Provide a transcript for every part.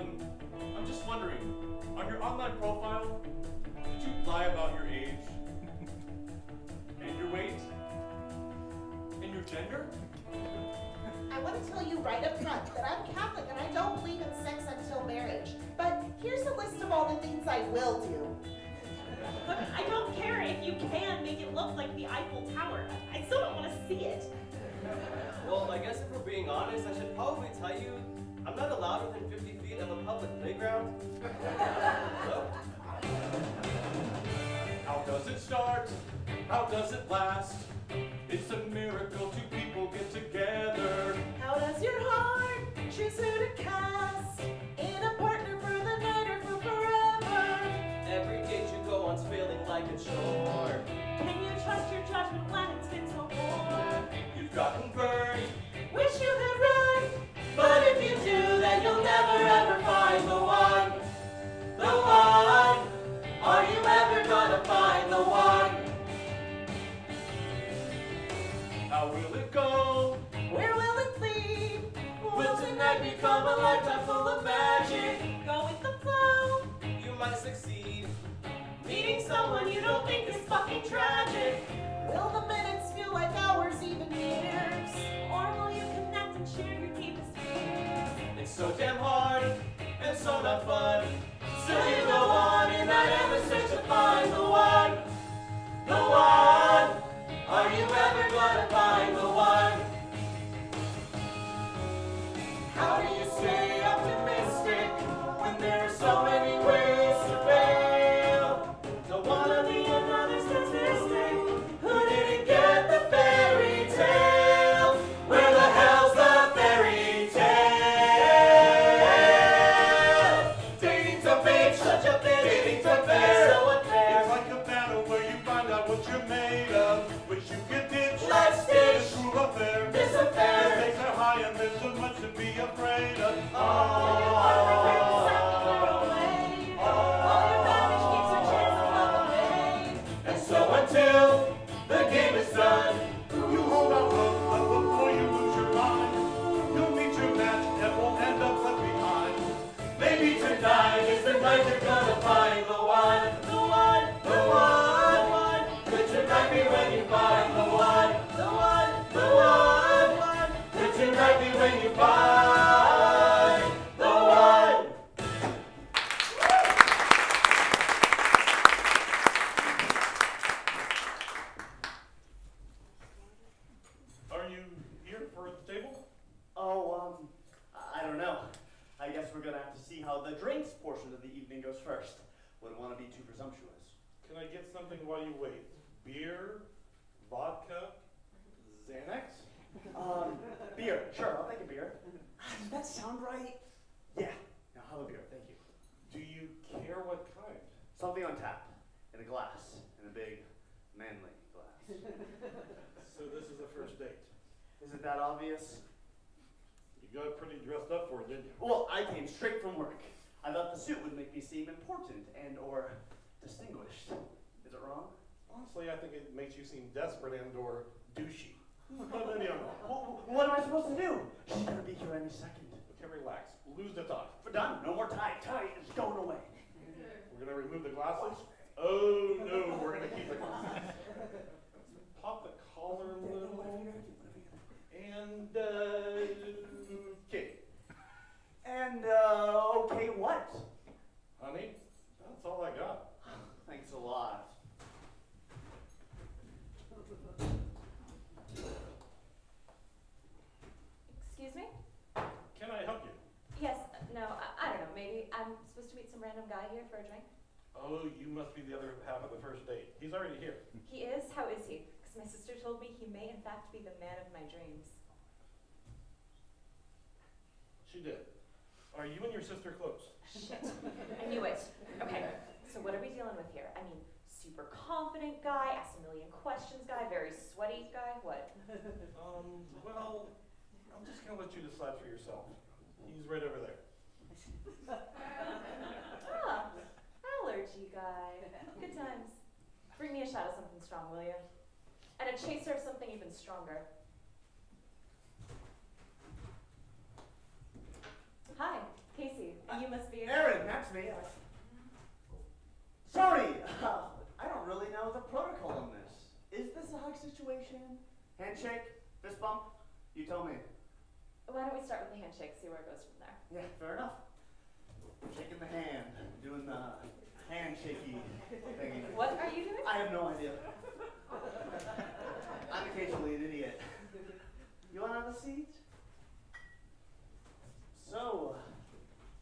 I'm just wondering, on your online profile, did you lie about your age? And your weight? And your gender? I want to tell you right up front that I'm Catholic and I don't believe in sex until marriage. But here's a list of all the things I will do. Look, I don't care if you can make it look like the Eiffel Tower. I still don't want to see it. Well, I guess if we're being honest, I should probably tell you I'm not allowed within 50 feet of a public playground. So? How does it start? How does it last? It's a miracle two people get together. How does your heart choose who to cast? In a partner for the night or for forever? Every date you go on's feeling like a chore. Can you trust your judgment when it's been so poor? You've gotten burned. Wish you could run, But if you do, then you'll never ever find the one. The one. Are you ever gonna find the one? How will it go? where will it lead? Will tonight become a lifetime full of magic? Go with the flow. You might succeed. Meeting someone you don't think is fucking tragic. Will the minutes feel like hours, even years? Or will you connect and share your deepest fears? It's so damn hard and so not fun. Still you go on in that endless search to find the one. The one. Are you ever gonna find the one? How do you stay optimistic when there are so many ways to fail? Don't wanna be another statistic who didn't get the fairy tale. Where the hell's the fairy tale? Dating's a bitch, such a bitch. Dating's unfair, so unfair. It's like a battle where you find out what you're made of. Which you can ditch. Let's ditch. It's true affair. This affair. The stakes are high and there's so much to be afraid of. And so until the game is done, You hold out hope, but before you lose your mind, you'll meet your match and won't end up left behind. maybe tonight is the night you're gonna find the one. The one. The one. Could tonight be when you find the one. The one. The one. Could tonight be when you find the one. Are you here for the table? Oh, I don't know. I guess we're gonna have to see how the drinks portion of the evening goes first. Wouldn't want to be too presumptuous. Can I get something while you wait? Beer? Vodka? Xanax? Beer. Sure, I'll take a beer. Does that sound right? Yeah. Now have a beer, thank you. Do you care what kind? Something on tap, in a glass, in a big, manly glass. So this is a first date. Is it that obvious? You got pretty dressed up for it, didn't you? Well, I came straight from work. I thought the suit would make me seem important and or distinguished. Is it wrong? Honestly, I think it makes you seem desperate and or douchey. But anyhow, Well, what am I supposed to do? She's gonna be here any second. okay, relax. Lose the talk. We're done. No more tie. Tie is going away. We're gonna remove the glasses. Oh no, we're gonna keep it. Pop the collar a little. And okay. And okay, what? Honey, that's all I got. Thanks a lot. Excuse me? Can I help you? Yes, no, I don't know, maybe I'm supposed to meet some random guy here for a drink? Oh, you must be the other half of the first date. He's already here. He is? How is he? Because my sister told me he may in fact be the man of my dreams. She did. Are you and your sister close? Shit, I knew it. Okay, so what are we dealing with here? I mean, super confident guy, asks a million questions guy, very sweaty guy, what? Well, I'm just gonna let you decide for yourself. He's right over there. Ah, allergy guy. Good times. Bring me a shot of something strong, will you? And a chaser of something even stronger. Hi, Casey. And you must that's me. Sorry, I don't really know the protocol on this. Is this a hug situation? Handshake? Fist bump? You tell me. Why don't we start with the handshake, see where it goes from there? Yeah, fair enough. Shaking the hand, doing the handshaky thing. What are you doing? I have no idea. I'm occasionally an idiot. You want to have a seat? So,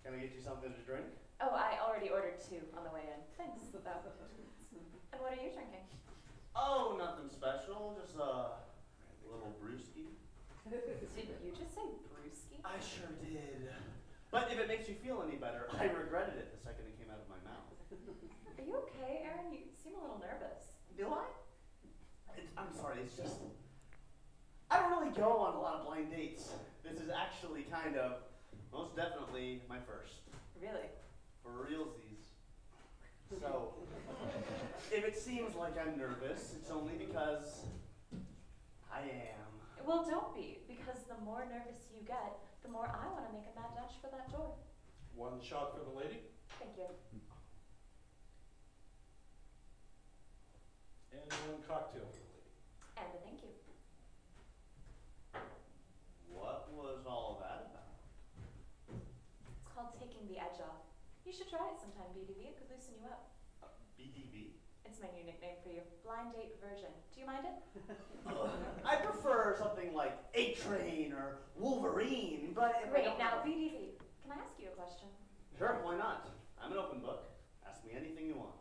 can I get you something to drink? Oh, I already ordered 2 on the way in. Thanks. And what are you drinking? Oh, nothing special, just a little brewski. Did you just say brewski? I sure did. But if it makes you feel any better, I regretted it the second it came out of my mouth. Are you okay, Aaron? You seem a little nervous. Do I? I'm sorry, it's just... I don't really go on a lot of blind dates. This is actually kind of, most definitely, my first. Really? For realsies. So, if it seems like I'm nervous, it's only because I am. Well, don't be, because the more nervous you get, the more I want to make a mad dash for that door. 1 shot for the lady. Thank you. And 1 cocktail for the lady. And a thank you. What was all that about? It's called taking the edge off. You should try it sometime, BDV. It could loosen you up. BDB? It's my new nickname for you. Blind date version. Do you mind it? I prefer something like A-Train or Wolverine, but if I Great. don't Now, have- BDV, can I ask you a question? Sure, why not? I'm an open book. Ask me anything you want.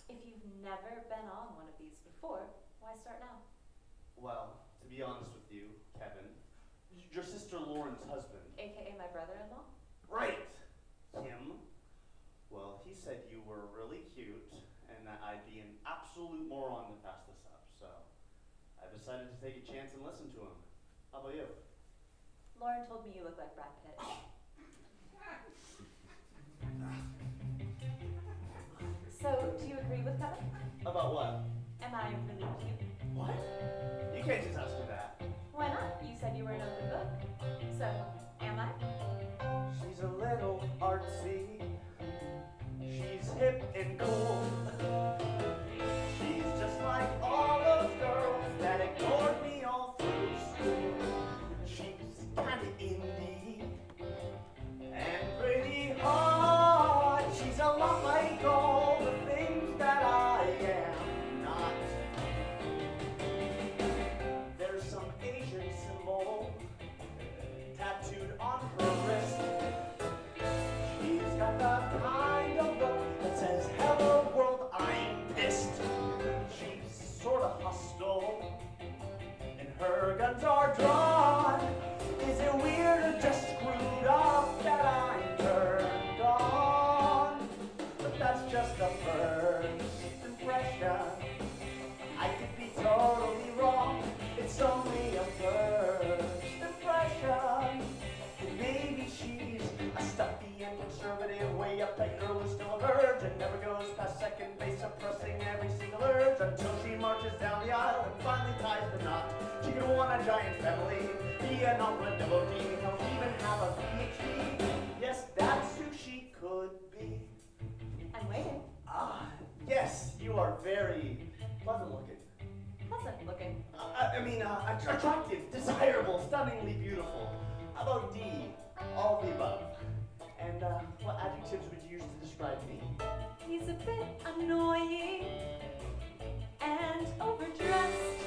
If you've never been on one of these before, why start now? Well, to be honest with you, Kevin, your sister Lauren's husband. AKA my brother-in-law? Right. Him. Well, he said you were really cute and that I'd be an absolute moron to pass this up, so I decided to take a chance and listen to him. How about you? Lauren told me you look like Brad Pitt. So, do you agree with Kevin? About what? Am I really cute? What? You can't just ask me that. Why not? You said you were an open book. So, am I? She's a little artsy. She's hip and cool. She's just like all those girls that ignored me all through school. She's kinda indie and pretty hot. She's a lot like all the things that I am not. There's some Asian symbol tattooed on her wrist. She's got the kind of look that says, "Hello world, I'm pissed." She's sorta hostile, and her guns are drawn. Is it weird or just screwed up that I'm turned on? But that's just a first impression. I could be totally wrong. It's only a first impression. And maybe she's a stuffy and conservative, way up that girl who's still a virgin, never goes past second base, suppressing every single urge until she marches down the aisle and finally ties the knot. She could want a giant family, be an opera devotee, or even have a PhD. Yes, that's who she could be. I'm waiting. Yes, you are very pleasant looking. Pleasant looking. Attractive, desirable, stunningly beautiful. How about D? All of the above. And what adjectives would you use to describe me? He's a bit annoying and overdressed.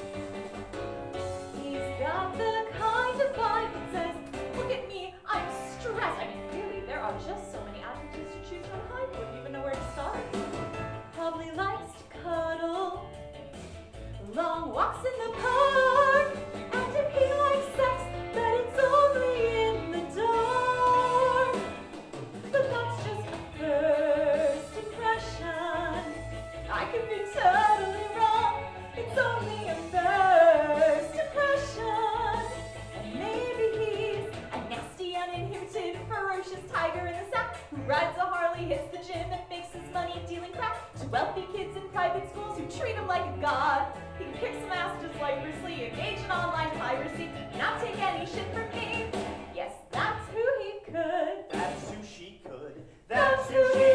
He's got the kind of vibe that says, "Look at me, I'm stressed." I mean, really, there are just so many adjectives to choose from. I wouldn't even know where to start. Probably likes to cuddle, long walks in the park, and if he likes sex, then it's only in the dark. But that's just a first impression. I could be totally wrong. It's only a first impression. And maybe he's a nasty, uninhibited, ferocious tiger in the sack who rides a Harley, hits the gym, and makes his money dealing crack to wealthy kids in private schools who treat him like a god. He can kick some ass just like Bruce Lee, engage in online piracy, not take any shit from me. Yes, that's who he could. That's who she could. That's who he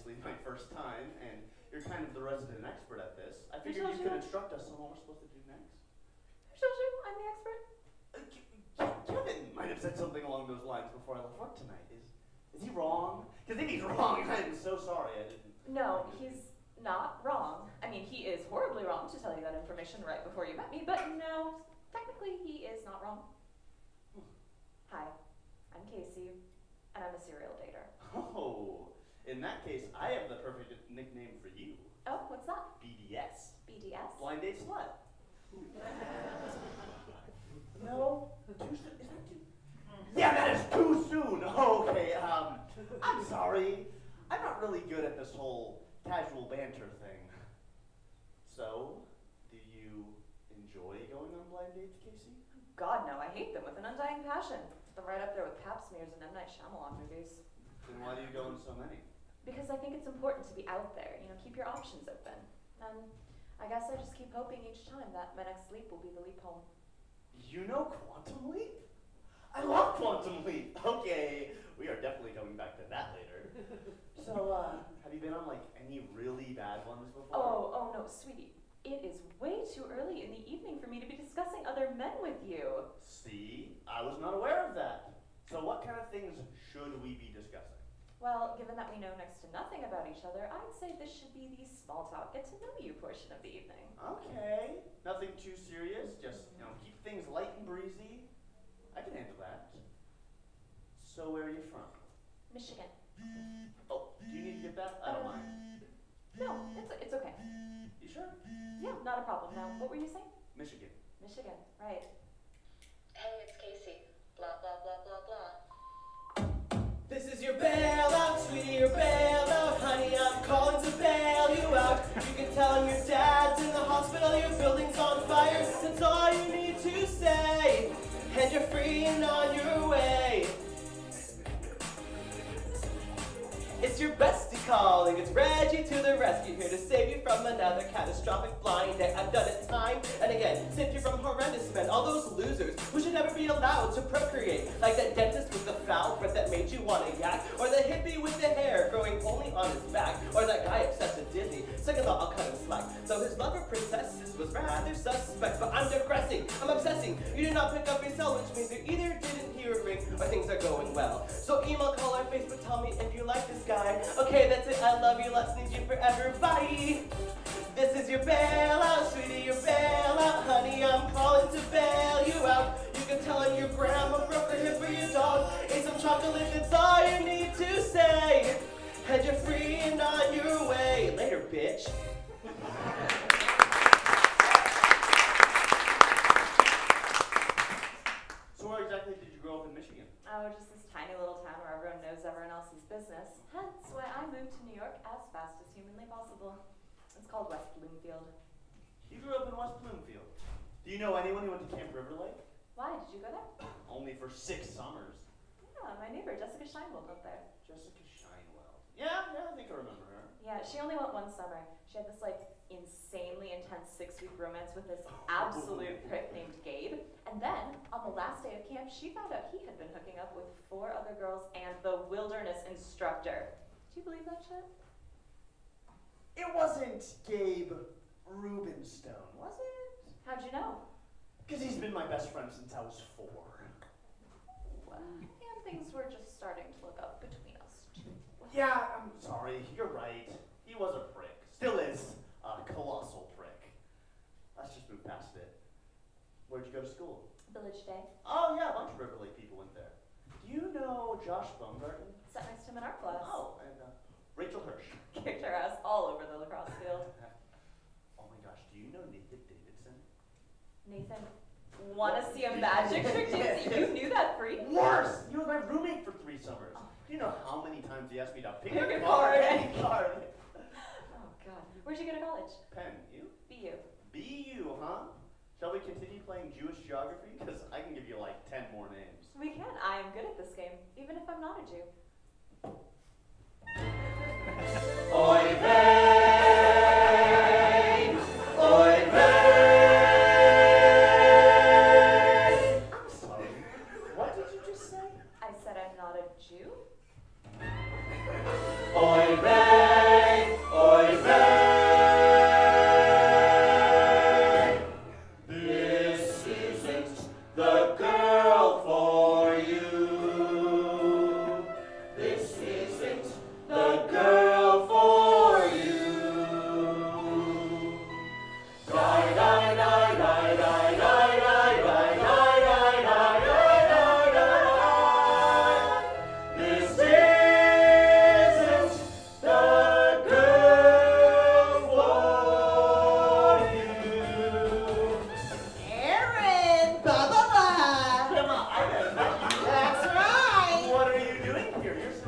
obviously my first time, and you're kind of the resident expert at this. I figured told you you could that? instruct us on what we're supposed to do next. Who told you I'm the expert? Kevin might have said something along those lines before I left work tonight. Is he wrong? Because if he's wrong, I'm so sorry I didn't. No, he's not wrong. I mean, he is horribly wrong to tell you that information right before you met me, but no, technically he is not wrong. Hi, I'm Casey, and I'm a serial dater. Oh, in that case, I have the perfect nickname for you. Oh, what's that? BDS. BDS? Blind date slut. No, too soon. Is that too? Yeah, that is too soon. Okay, I'm sorry. I'm not really good at this whole casual banter thing. So, do you enjoy going on blind dates, Casey? God, no, I hate them with an undying passion. They're right up there with pap smears and M. Night Shyamalan movies. Then why do you go on so many? Because I think it's important to be out there, you know, keep your options open. And I guess I just keep hoping each time that my next leap will be the leap home. You know Quantum Leap? I love Quantum Leap. Okay, we are definitely coming back to that later. So, have you been on like any really bad ones before? Oh no, sweetie. It is way too early in the evening for me to be discussing other men with you. See, I was not aware of that. So what kind of things should we be discussing? Well, given that we know next to nothing about each other, I'd say this should be the small talk, get to know you portion of the evening. Okay, nothing too serious, just, keep things light and breezy. I can handle that. So where are you from? Michigan. Oh, do you need to get that? I don't mind. No, it's okay. You sure? Yeah, not a problem. Now, what were you saying? Michigan. Michigan, right. Hey, it's Casey. Blah, blah, blah, blah, blah. This is your bailout, sweetie, your bailout. Honey, I'm calling to bail you out. You can tell him your dad's in the hospital, your building's on fire. That's all you need to say. And you're free and on your way. It's your bestie calling, it's Reggie to the rescue, here to save you from another catastrophic blind date. I've done it time and again, saved you from horrendous men, all those losers who should never be allowed to procreate. Like that dentist with the foul breath that made you want to yak, or the hippie with the hair growing only on his back, or that guy obsessed with Disney. Second thought, I'll cut him slack. So his love for princesses was rather suspect, but I'm digressing, I'm obsessing. You did not pick up your cell, which means you either didn't hear a ring or things are going well. So email, call, or Facebook, tell me if you like this guy. Okay, that's it, I love you, let's need you forever, bye. This is your bailout, sweetie, your bailout. Honey, I'm calling to bail you out. You can tell him your grandma broke her hip for your dog. Ate some chocolate, that's all you need to say. And you're free and on your way. Later, bitch. So where exactly did you grow up in Michigan? Oh, just this tiny little town where everyone knows everyone else's business. Hence why I moved to New York as fast as humanly possible. It's called West Bloomfield. You grew up in West Bloomfield. Do you know anyone who went to Camp River Lake? Why, did you go there? Only for 6 summers. Yeah, my neighbor Jessica Scheinwald went there. Jessica Scheinwell. Yeah, I think I remember her. Yeah, she only went one summer. She had this insanely intense 6-week romance with this absolute prick named Gabe. And then, on the last day of camp, she found out he had been hooking up with 4 other girls and the wilderness instructor. Do you believe that shit? It wasn't Gabe Rubenstone, was it? How'd you know? Because he's been my best friend since I was 4. And things were just starting to look up between us two. Yeah, I'm sorry, you're right. He was a prick. Still is a colossal prick. Let's just move past it. Where'd you go to school? Village Day. Oh yeah, a bunch of River Lake people went there. Do you know Josh Baumgarten? Sat next to him in art class. Oh, and Rachel Hirsch. Kicked her ass all over the lacrosse field. Oh my gosh, do you know Nathan Davidson? Nathan, wanna see a magic trick? You knew that freak? Worse! He was my roommate for 3 summers. Do you know how many times he asked me to pick Pick a a card? card. Any card. Oh god. Where'd you go to college? Penn, you? BU. BU, huh? Shall we continue playing Jewish geography? Because I can give you like 10 more names. We can. I am good at this game, even if I'm not a Jew. Oy vey! Oy vey! I'm sorry. What did you just say? I said I'm not a Jew? Oy vey!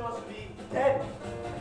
supposed to be dead.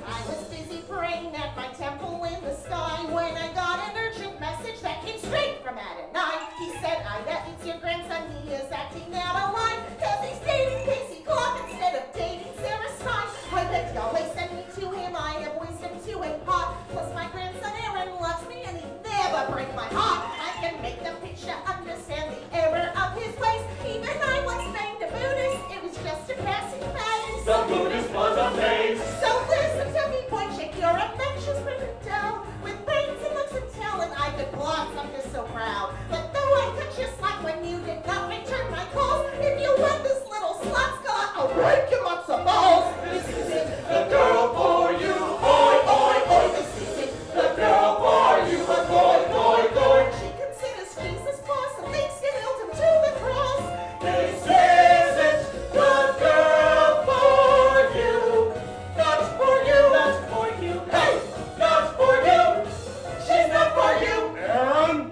I was busy praying at my temple in the sky when I got an urgent message that came straight from Matinee. He said, I bet it's your grandson, he is acting out of line, cause he's dating Casey Clark instead of dating Sarah Stein. I bet Yahweh sent me to him, I have wisdom to impart. Plus my grandson Aaron loves me and he never break my heart. I can make the picture understand the error of his ways. Even I once named a Buddhist, it was just a passing phase. The Buddhist was amazed. So listen to me, boy, shake your affections, bring it down. With brains and looks and talent, I could blocks, I'm just so proud. But though I cut you slack when you did not return my calls, if you let this little slut Scott, I'll break your matzo balls. This isn't The girl for you. Oi, oi, oi. this isn't The girl for you. Oi, oi, oi. She considers Jesus boss and thinks you nailed him to the cross. This isn't the girl for you. Not for you. Not for you. Hey, not for you. She's not for you. Aaron,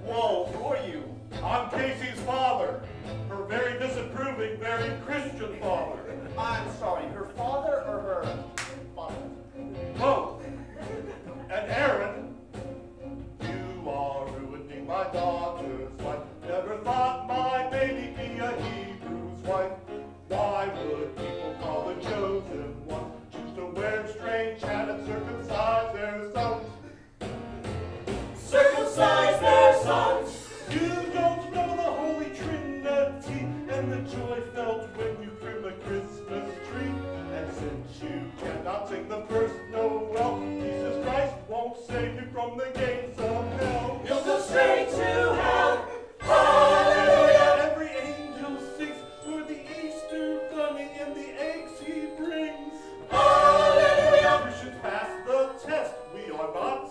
Whoa, who are you? I'm Casey's father. Her very disapproving, very Christian father. I'm sorry, her father or her father? Both. And Aaron, you are ruining my daughter's life. Never thought my baby be a Hebrew's wife. Why would people call the chosen one? Choose to wear strange hat and circumcise their sons. Circumcise their sons. You don't know the Holy Trinity and the joy felt when you trim a Christmas tree. And since you cannot sing the first Noel, Jesus Christ won't save you from the gates of hell. You'll go straight to hell. Hallelujah! Every angel sings for the Easter bunny and the eggs he brings. Hallelujah. We should pass the test. We are not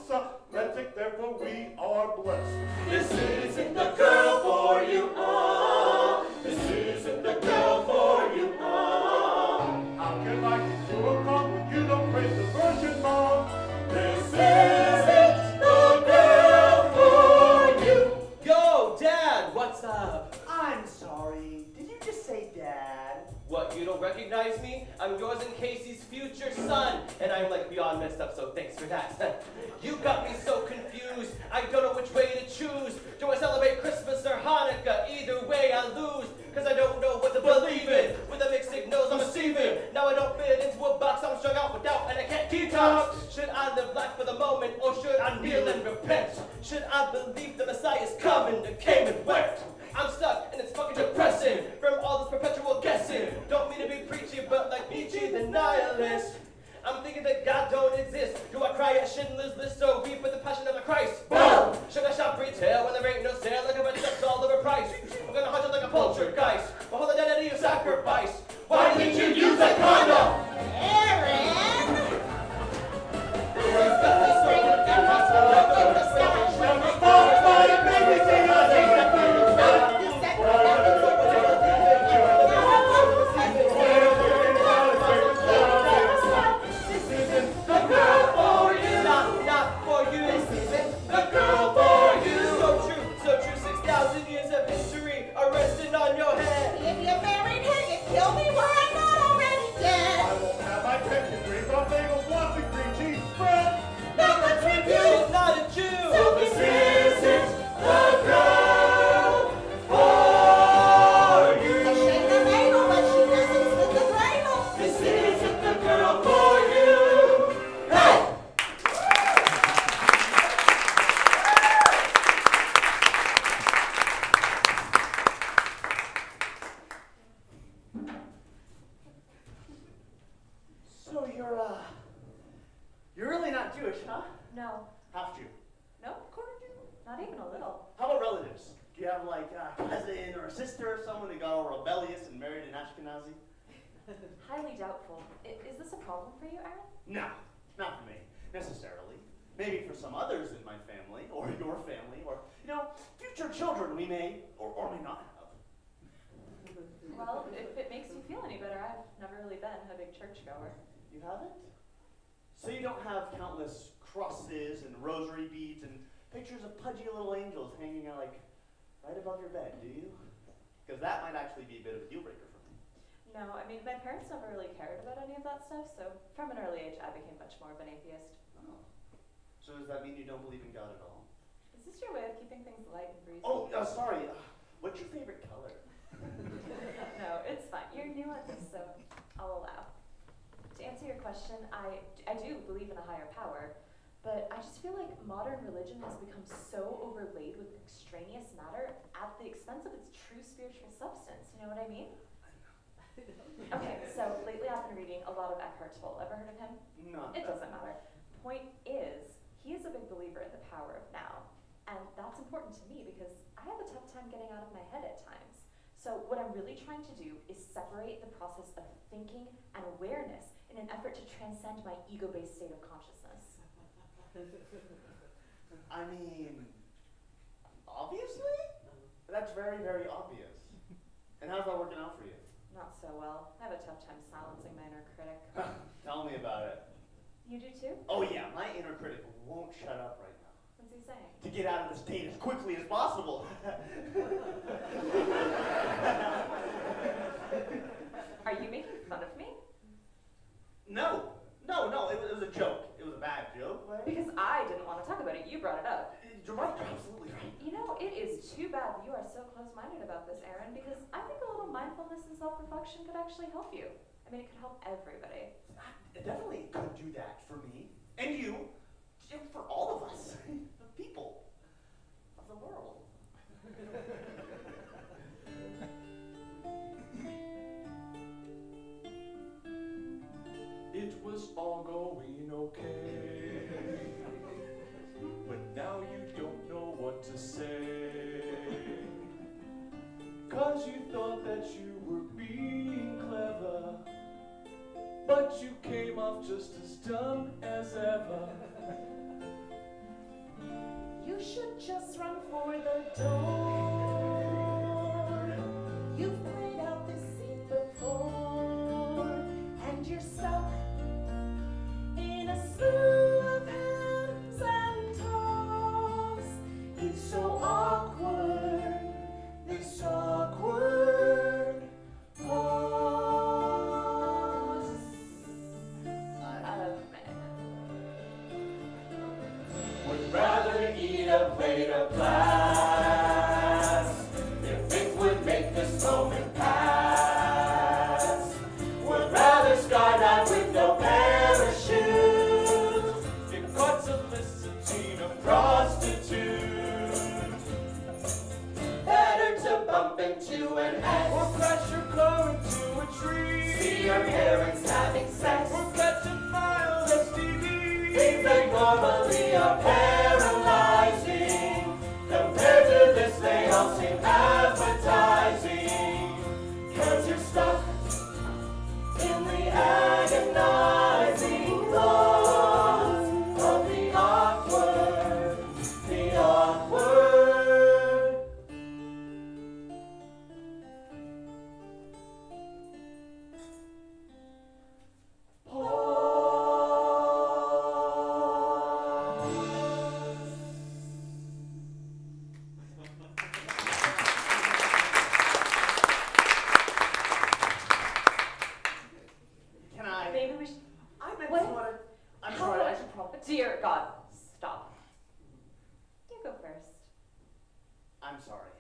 Semitic, therefore we are blessed. This isn't the girl for you. Ah, this isn't the girl for you. Ah, How can I keep you a call when you don't praise the Virgin Mom? this isn't the girl for you. Yo, Dad, what's up? I'm sorry, did you just say dad? What, you don't recognize me? I'm yours and Casey's future son, and I'm like beyond messed up, so thanks for that. You got me so confused, I don't know which way to choose. Do I celebrate Christmas or Hanukkah? Either way I lose, cause I don't know what to believe in. With the mixed signals I'm receiving, now I don't fit into a box, I'm strung out with doubt and I can't detox. Should I live life for the moment, or should I kneel and repent? Should I believe the Messiah's coming that came and went? I'm stuck and it's fucking depressing from all this perpetual guessing. Don't mean to be preachy, but like Nietzsche the nihilist, I'm thinking that God don't exist. Do I cry at Schindler's List or weep with the passion of the Christ? Boom! Should I shop retail when there ain't no sale? Like a bunch of all overpriced. I'm gonna hunt it like a poltergeist. My whole identity of sacrifice. Why didn't you use a condom? Aaron! Not for you. This isn't the girl for you. So true. 6,000 years of history are resting on your head. If you married her, you'd kill me were I not already dead. I won't have my tech degrees on bagels, lots of green cheese spread. Now let's review. She's not a Jew. So This isn't the girl for you. I shake the ladle, but she doesn't spin the cradle. This isn't the girl for you. Hey! So you're really not Jewish, huh? No. Half Jew. No, quarter Jew. Not even a little. How about relatives? Do you have like a cousin or a sister or someone that got all rebellious and married an Ashkenazi? Highly doubtful. Is this a problem for you, Aaron? No, not for me, necessarily. Maybe for some others in my family, or your family, or, future children we may or may not have. Well, if it makes you feel any better, I've never really been a big churchgoer. You haven't? So you don't have countless crosses and rosary beads and pictures of pudgy little angels hanging out like right above your bed, do you? Because that might actually be a bit of a deal breaker for me. No, I mean, my parents never really cared about any of that stuff, so from an early age, I became much more of an atheist. Oh. So does that mean you don't believe in God at all? Is this your way of keeping things light and breezy? Oh, sorry. What's your favorite color? No, it's fine. You're nuanced, so I'll allow. To answer your question, I do believe in a higher power, but I just feel like modern religion has become so overlaid with extraneous matter at the expense of its true spiritual substance. You know what I mean? Okay, so lately I've been reading a lot of Eckhart Tolle. Ever heard of him? No. It doesn't matter. Point is, he is a big believer in the power of now. And that's important to me because I have a tough time getting out of my head at times. So what I'm really trying to do is separate the process of thinking and awareness in an effort to transcend my ego-based state of consciousness. I mean, obviously? That's very, very obvious. And how's that working out for you? Not so well. I have a tough time silencing my inner critic. Tell me about it. You do too? Oh yeah, my inner critic won't shut up right now. What's he saying? To get out of the state as quickly as possible. Are you making fun of me? No, it was a joke. It was a bad joke, right? Because I didn't want to talk about it. You brought it up. You're right, you're absolutely right. You know, it is too bad that you are so close-minded about this, Aaron, because I think a little mindfulness and self-reflection could actually help you. I mean, it could help everybody. It definitely could do that for me. And you. And for all of us. The people of the world. It was all going okay, but now you don't know what to say, 'cause you thought that you were being clever, but you came off just as dumb as ever. You should just run for the door. You've played out this scene before, and you're stuck in a slew of hands and toss. It's so awkward, this awkward pause. Would rather eat a plate of glass if it would make this moment pass. Would rather skydive with no parachute if caught soliciting a prostitute. Better to bump into an ex or crash your car into a tree. See your parents having sex or catch a mild STD. Things that normally are paralyzing. Compared to this, they all seem appetizing. 'Cause you're stuck in the agonizing thoughts of the awkward, the awkward. Can I? Maybe we should. I meant What? to want to. I'm sorry, I should probably. Dear God, stop. You go first. I'm sorry.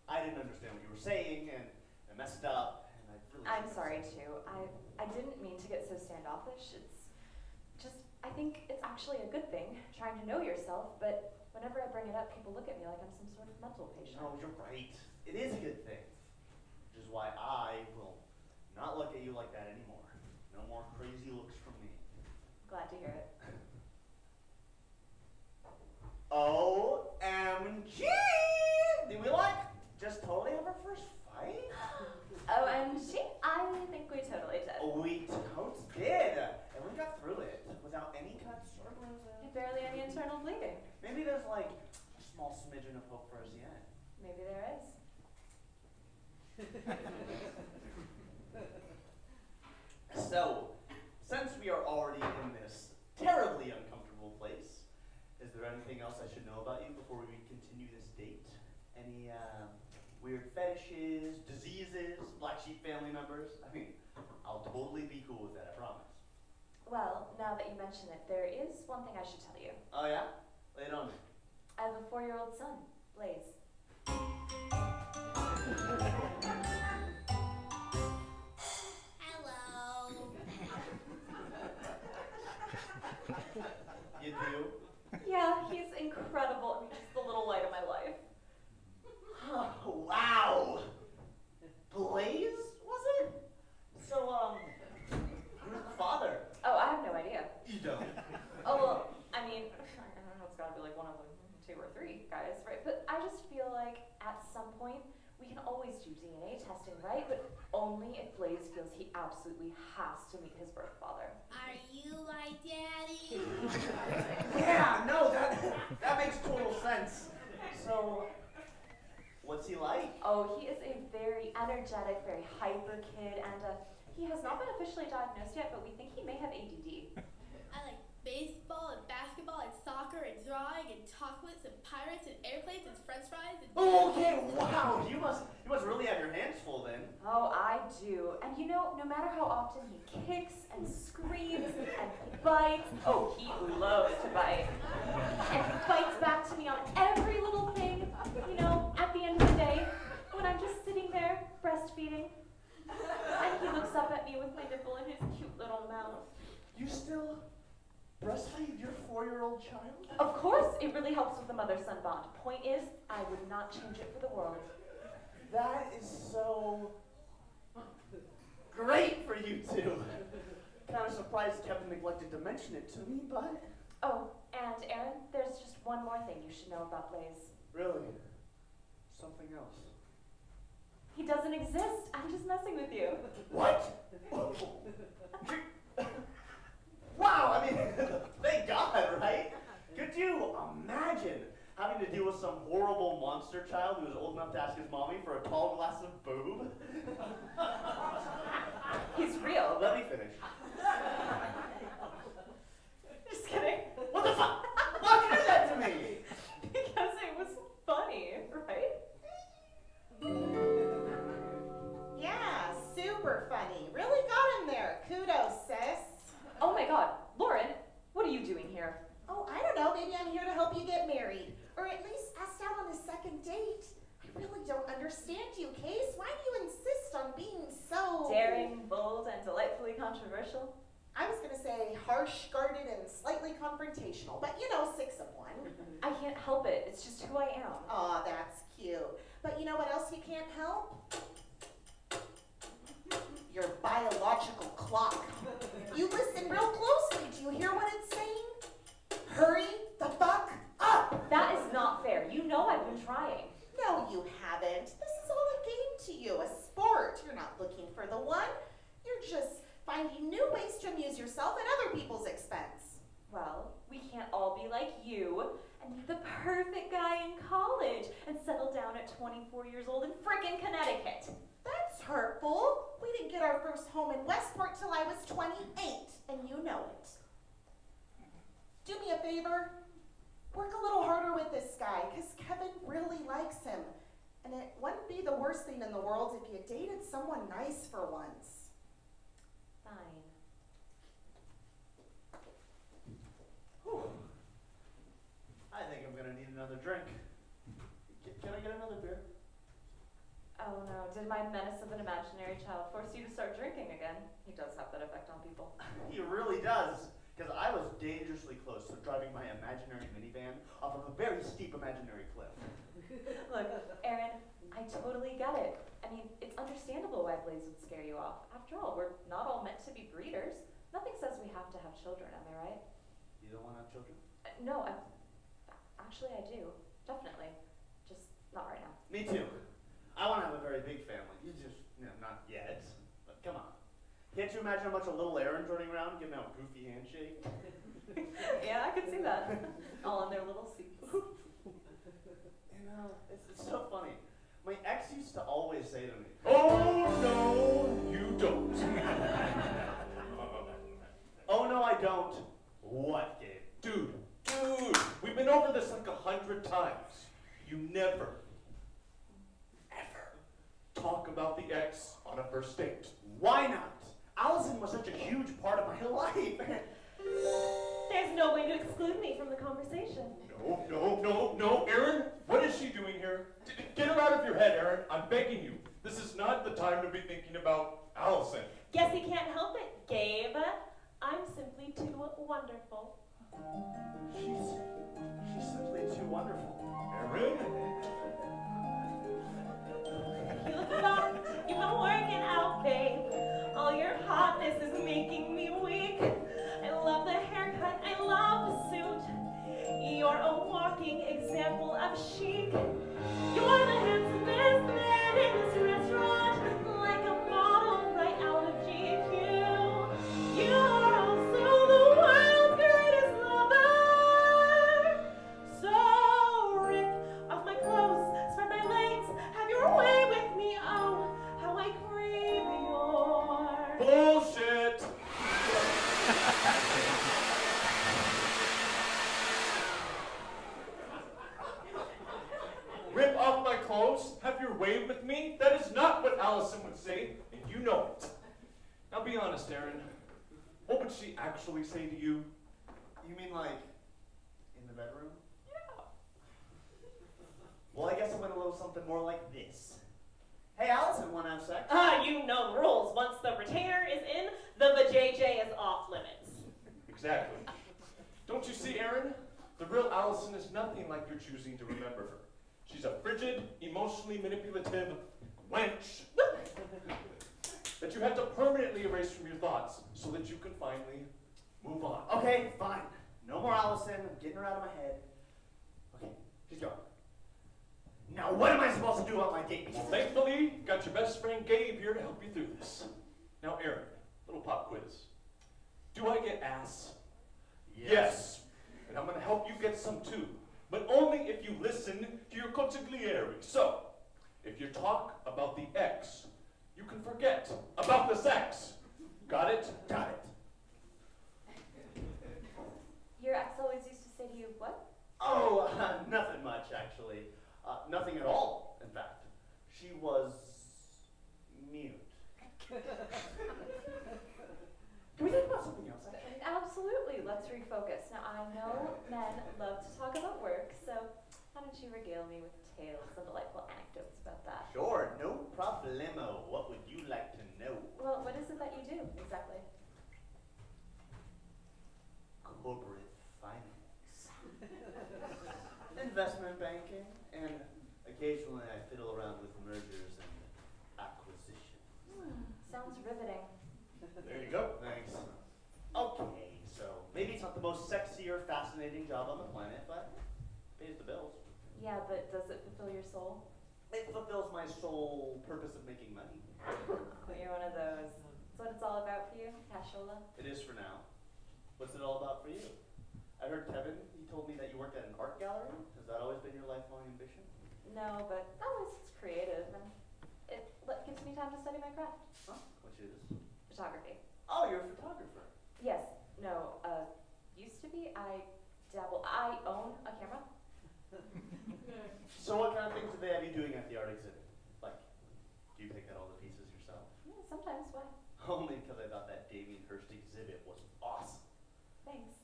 I didn't understand what you were saying, and I messed up, and I really. I'm sorry too. I didn't mean to get so standoffish. It's just, I think it's actually a good thing, trying to know yourself, but whenever I bring it up, people look at me like I'm some sort of mental patient. No, you're right. It is a good thing. Which is why I will not look at you like that anymore. No more crazy looks from me. Glad to hear it. OMG! Did we just totally have our first fight? OMG, I think we totally did. We totes did. And we got through it without any cuts or bruises. Barely any internal bleeding. Maybe there's like a small smidgen of hope for us yet. Maybe there is. So, since we are already in this terribly uncomfortable place, is there anything else I should know about you before we continue this date? Any weird fetishes, diseases, black sheep family members. I mean, I'll totally be cool with that, I promise. Well, now that you mention it, there is one thing I should tell you. Oh yeah? Lay it on me. I have a 4-year-old son, Blaze. Hello. You do? Yeah, he's incredible. I mean, he's the little light of my life. Wow! Blaze, was it? So, who's the father? Oh, I have no idea. You don't. Oh, well, I mean, I don't know, it's gotta be like one of the 2 or 3 guys, right? But I just feel like at some point, we can always do DNA testing, right? But only if Blaze feels he absolutely has to meet his birth father. Are you my daddy? Yeah, no, that makes total sense. So, what's he like? Oh, he is a very energetic, very hyper kid, and he has not been officially diagnosed yet, but we think he may have ADD. I like baseball and basketball and soccer and drawing and chocolates and pirates and airplanes and french fries and... Oh, okay, wow, you must really have your hands full then. Oh, I do. And you know, no matter how often he kicks and screams and bites, oh, he loves to bite. And bites back to me on every little thing, you know, at the end of the day, when I'm just sitting there breastfeeding, and he looks up at me with my nipple in his cute little mouth. You still breastfeed your 4-year-old child? Of course, it really helps with the mother-son bond. Point is, I would not change it for the world. That is so great for you two. Kind of surprised Kevin neglected to mention it to me, but... Oh, and Aaron, there's just one more thing you should know about Blaze. Really? Something else? He doesn't exist. I'm just messing with you. What? Wow, I mean, thank God, right? Could you imagine having to deal with some horrible monster child who was old enough to ask his mommy for a tall glass of boob? He's real. Let me finish. Just kidding. What the fuck? Why'd you do that to me? Because it was funny, right? Yeah, super funny. Really got him there. Kudos, sis. Oh my God, Lauren, what are you doing here? Oh, I don't know. Maybe I'm here to help you get married. Or at least asked out on a second date. I really don't understand you, Case. Why do you insist on being so... Daring, bold, and delightfully controversial. I was going to say harsh, guarded, and slightly confrontational. But, you know, 6 of 1. I can't help it. It's just who I am. Aw, that's cute. But you know what else you can't help? Your biological clock. You listen real closely. Do you hear what it's saying? Hurry the fuck up! That is not fair. You know I've been trying. No, you haven't. This is all a game to you, a sport. You're not looking for the one. You're just finding new ways to amuse yourself at other people's expense. Well, we can't all be like you and be the perfect guy in college and settle down at 24 years old in frickin' Connecticut. That's hurtful. We didn't get our first home in Westport till I was 28, and you know it. Do me a favor. Work a little harder with this guy, because Kevin really likes him. And it wouldn't be the worst thing in the world if you dated someone nice for once. Fine. Whew. I think I'm gonna need another drink. Can I get another beer? Oh no, did my menace of an imaginary child force you to start drinking again? He does have that effect on people. He really does. Because I was dangerously close to driving my imaginary minivan off of a very steep imaginary cliff. Look, Aaron, I totally get it. I mean, it's understandable why Blaze would scare you off. After all, we're not all meant to be breeders. Nothing says we have to have children, am I right? You don't want to have children? No, actually I do. Definitely. Just not right now. Me too. I want to have a very big family. You just, not yet. But come on. Can't you imagine a bunch of little Aarons running around giving out a goofy handshake? Yeah, I could see that. All in their little seats. It's so funny. My ex used to always say to me, Oh, no, you don't. oh no I don't. What, Gabe? Dude, we've been over this like 100 times. You never, ever talk about the ex on a first date. Why not? Allison was such a huge part of my life. There's no way to exclude me from the conversation. No, Aaron, what is she doing here? Get her out of your head, Aaron. I'm begging you. This is not the time to be thinking about Allison. Guess he can't help it, Gabe. I'm simply too wonderful. She's simply too wonderful. Aaron? You've been working out, babe. All your hotness is making me weak. I love the haircut, I love the suit. You're a walking example of chic. You're the handsomest man in this restaurant, like a model right out of GQ. You are also the world's greatest lover. So rip off my clothes, spread my legs, have your way with me. Oh, how I crave your Bullshit! Rip off my clothes? Have your way with me? That is not what Allison would say, and you know it. Now be honest, Aaron. What would she actually say to you? You mean like in the bedroom? Yeah. Well, I guess it went a little something more like this. Hey, Allison, wanna have sex? You know the rules. Once the retainer is in, the vajayjay is off limits. Exactly. Don't you see, Aaron? The real Allison is nothing like you're choosing to remember her. She's a frigid, emotionally manipulative wench that you have to permanently erase from your thoughts so that you can finally move on. Okay, fine. No more Allison. I'm getting her out of my head. Okay, she's gone. Now what am I supposed to do on my date? Well, thankfully, you got your best friend Gabe here to help you through this. Now, Aaron, little pop quiz. Do I get ass? Yes. And I'm going to help you get some too, but only if you listen to your consigliere. So, if you talk about the ex, you can forget about the sex. Got it? Got it. Your ex always used to say to you, what? Oh, nothing much, actually. Nothing at all, in fact. She was mute. Can we talk about something else, actually? Absolutely, let's refocus. Now, I know men love to talk about work, so why don't you regale me with tales and delightful anecdotes about that? Sure, no problemo. What would you like to know? Well, what is it that you do, exactly? Corporate finance. Investment banking, and occasionally I fiddle around with mergers and acquisitions. Sounds riveting. There you go. Thanks. Okay, so maybe it's not the most sexy or fascinating job on the planet, but it pays the bills. Yeah, but does it fulfill your soul? It fulfills my sole purpose of making money. Well, you're one of those. That's what it's all about for you, cashola? It is for now. What's it all about for you? I heard Kevin, he told me that you worked at an art gallery. Has that always been your lifelong ambition? No, but always it's creative, and it gives me time to study my craft. Huh? Which is? Photography. Oh, you're a photographer. Yes. No, used to be. I dabble. I own a camera. So what kind of things did they have you doing at the art exhibit? Like, do you pick out all the pieces yourself? Yeah, sometimes. Why? Only because I thought that Damien Hirst exhibit was awesome. Thanks.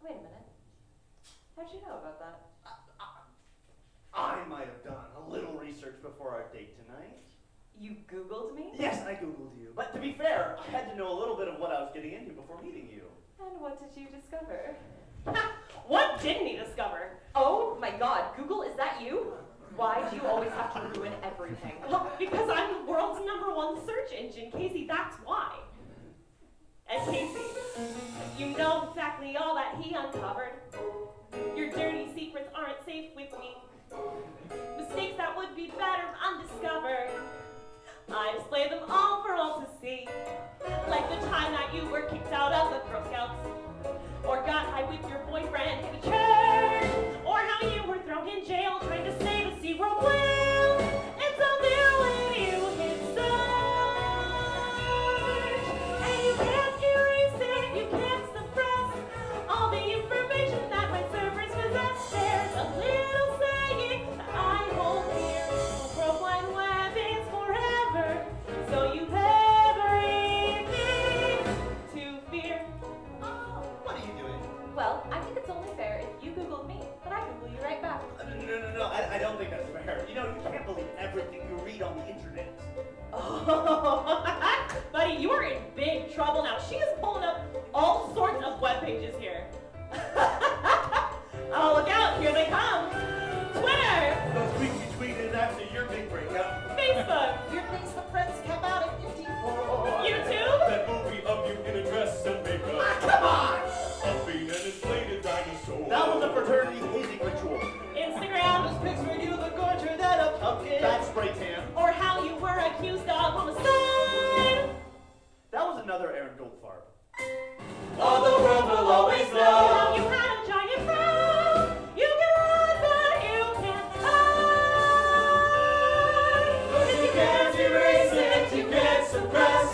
Wait a minute. How'd you know about that? I might have done a little research before our date tonight. You Googled me? Yes, I Googled you. But to be fair, I had to know a little bit of what I was getting into before meeting you. And what did you discover? What didn't he discover? Oh my god, Google, is that you? Why do you always have to ruin everything? Well, because I'm the world's #1 search engine, Casey, that's why. And Casey, you know exactly all that he uncovered. Your dirty secrets aren't safe with me. Mistakes that would be better undiscovered. I display them all for all to see. Like the time that you were kicked out of the Girl Scouts, or got high with your boyfriend in a church, or how you were thrown in jail trying to save a SeaWorld whale. It's all there when you hit search, and you can't erase it, you can't suppress all the information that my servers possess. There's a little saying that I hold dear, worldwide trouble now. She is pulling up all sorts of web pages here. Oh, look out, here they come. Twitter, Those tweets you tweeted after your big breakup. Facebook, Your Facebook friends kept out at 54. YouTube. That movie of you in a dress and makeup. Come on! Of being an inflated dinosaur. That was a fraternity hazing ritual. Instagram, This picture you look gorgeous than a pumpkin. That's spray tan. or how you were accused of homicide. That was another Aaron Goldfarb. All the world will always know. How you had a giant frown. You can run, but you can't hide. But you can't erase it, you can't suppress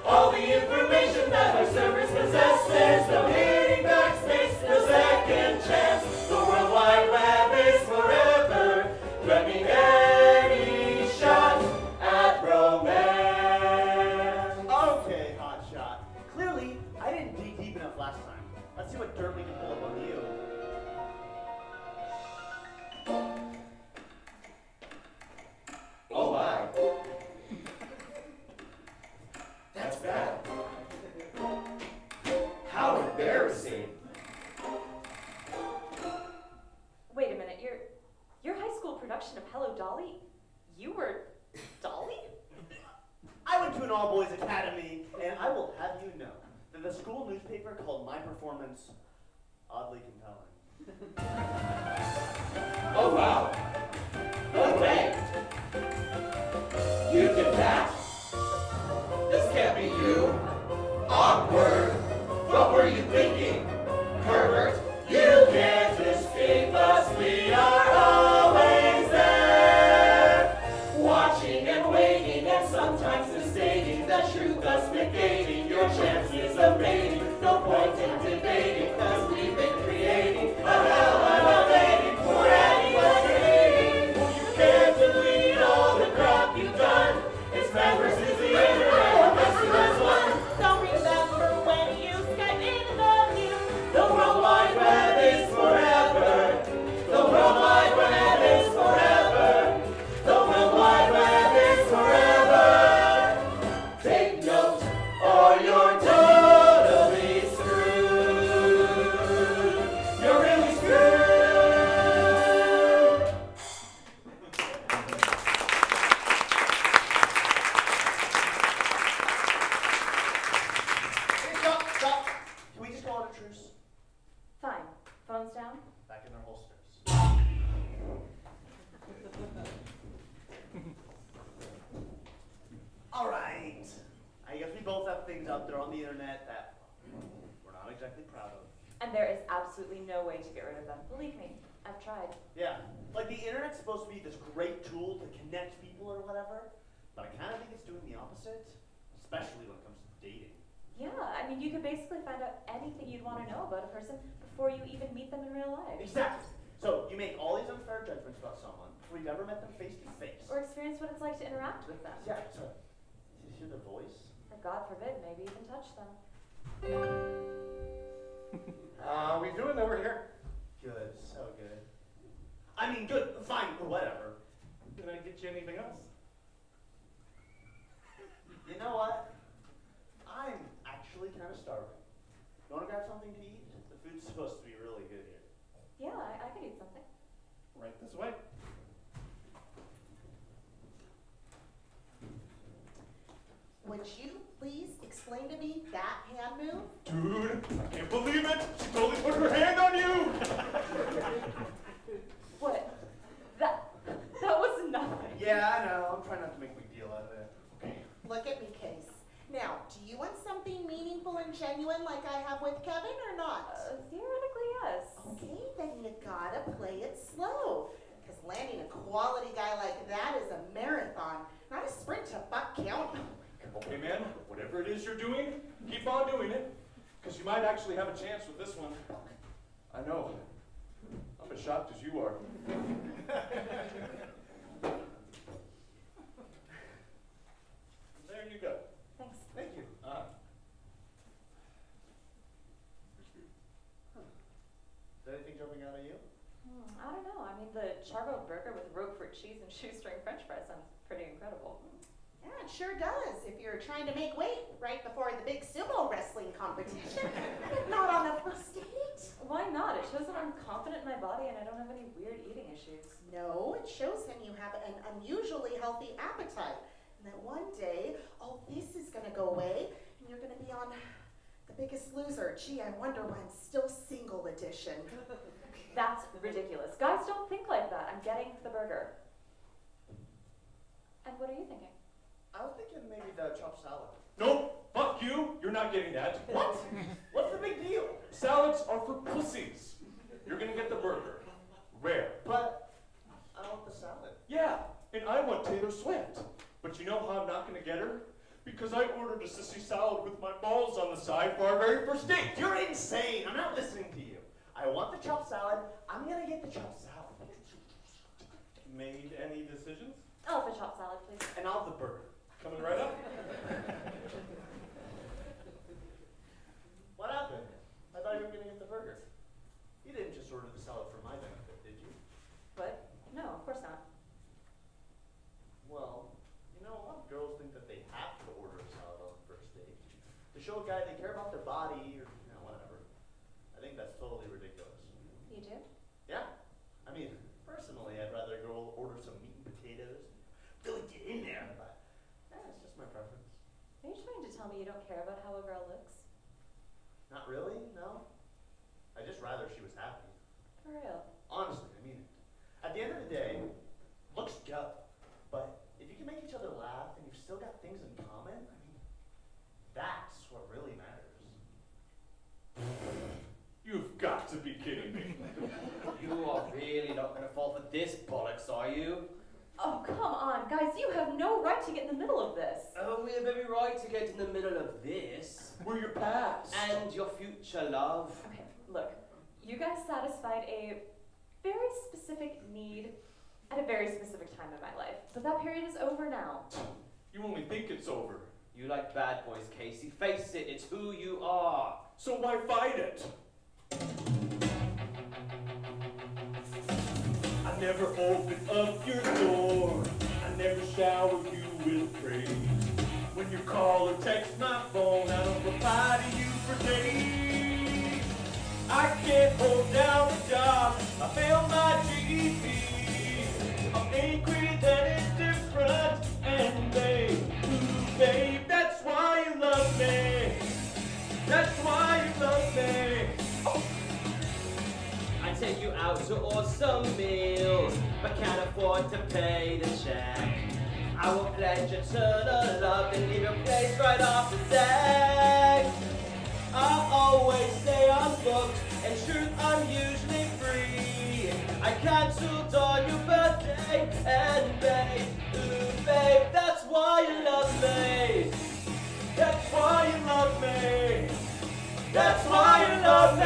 all the information that our servers possess. There's no hitting backspace, no second chance. The World Wide Web is forever, grabbing any shot at romance. Okay, hotshot. Clearly, I didn't dig deep enough last time. Let's see what dirt we can pull up on you. Oh my. That's bad. How embarrassing. Wait a minute, your high school production of Hello Dolly? You were Dolly? I went to an all-boys academy, and I will have you know that the school newspaper called my performance oddly compelling. Oh wow. No way. You did that? This can't be you. Awkward. What were you thinking? Herbert, you can't escape us. We are always there. Watching and waiting and sometimes misstating the truth, thus negating your chances of mating. No point in debating, cause we've been creating a hell of a rating for anyone hating. Well, you can't delete all the crap you've done. It's man versus the internet, best of us one. Don't remember when you Skype in the news. The World Wide Web is forever. The World Wide Web is forever. The World Wide Web is forever. Take note, or you're totally screwed. You're really screwed. Hey, stop, stop. Can we just call it a truce? Fine. Phones down? Back in their holsters. All right. I guess we both have things out there on the internet that we're not exactly proud of. And there is absolutely no way to get rid of them. Believe me, I've tried. Yeah, like the internet's supposed to be this great tool to connect people or whatever, but I kind of think it's doing the opposite, especially when it comes to dating. Yeah, I mean, you could basically find out anything you'd want to know about a person before you even meet them in real life. Exactly. So you make all these unfair judgments about someone before you've ever met them face to face. Or experience what it's like to interact with them. Yeah, so you hear their voice? Or God forbid, maybe even touch them. How we doing over here? Good, so good. I mean, good, fine, whatever. Can I get you anything else? You know what? I'm actually kind of starving. You want to grab something to eat? The food's supposed to be really good here. Yeah, I could eat something. Right this way. Would you please explain to me that hand move? Dude, I can't believe it! She totally put her hand on you! What? That was nothing. Yeah, I know. I'm trying not to make a big deal out of it. Okay. Look at me, Case. Now, do you want something meaningful and genuine like I have with Kevin or not? Theoretically, yes. Okay, then you gotta play it slow. Because landing a quality guy like that is a marathon, not a sprint to buck count. Okay, man, whatever it is you're doing, keep on doing it. Because you might actually have a chance with this one. I know. I'm as shocked as you are. There you go. Thanks. Thank you. Is there anything jumping out at you? I don't know. I mean, the charcoal burger with Roquefort cheese and shoestring French fries sounds pretty incredible. Yeah, it sure does. If you're trying to make weight right before the big sumo wrestling competition, but not on the first date. Why not? It shows that I'm confident in my body and I don't have any weird eating issues. No, it shows him you have an unusually healthy appetite. And that one day, all this is gonna go away, and you're gonna be on The Biggest Loser. Gee, I wonder why I'm still single edition. That's ridiculous. Guys don't think like that. I'm getting the burger. And what are you thinking? I was thinking maybe the chopped salad. Nope, fuck you. You're not getting that. What? What's the big deal? Salads are for pussies. You're gonna get the burger. Rare. But I want the salad. Yeah, and I want Taylor Swift. But you know how I'm not gonna get her? Because I ordered a sissy salad with my balls on the side for our very first date. You're insane. I'm not listening to you. I want the chopped salad. I'm gonna get the chopped salad. Made any decisions? I'll have the chopped salad, please. And I'll have the burger. Coming right up. What happened? I thought you were gonna get the burger. You didn't just order the salad for my benefit, did you? What? No, of course not. Well, you know, a lot of girls think that they have to order a salad on the first date to show a guy they care about their body or, you know, whatever. I think that's totally ridiculous. You do? Yeah. I mean, personally, I'd rather a girl order some meat and potatoes and really get in there, but it's just my preference. Are you trying to tell me you don't care about how a girl looks? Not really, no. I'd just rather she was happy. For real? Honestly, I mean it. At the end of the day, looks go. But if you can make each other laugh and you've still got things in common, I mean, that's what really matters. You've got to be kidding me. You are really not going to fall for this bollocks, are you? Oh, come on, guys. You have no right to get in the middle of this. Oh, we have every right to get in the middle of this. We're your past. And your future love. Okay, look. You guys satisfied a very specific need at a very specific time in my life. But that period is over now. You only think it's over. You like bad boys, Casey. Face it, it's who you are. So why fight it? I never open up your door. I never shower you with praise. When you call or text my phone, I don't reply to you for days. I can't hold down a job. I failed my GED. I'm angry that it's different. And babe, ooh, babe, that's why you love me. That's why you love me. I take you out to awesome meals, but can't afford to pay the check. I will pledge eternal love and leave your place right off the sex. I always say I'm booked, and truth I'm usually free. I cancelled on your birthday, and babe, ooh babe, that's why you love me. That's why you love me. That's why you love me.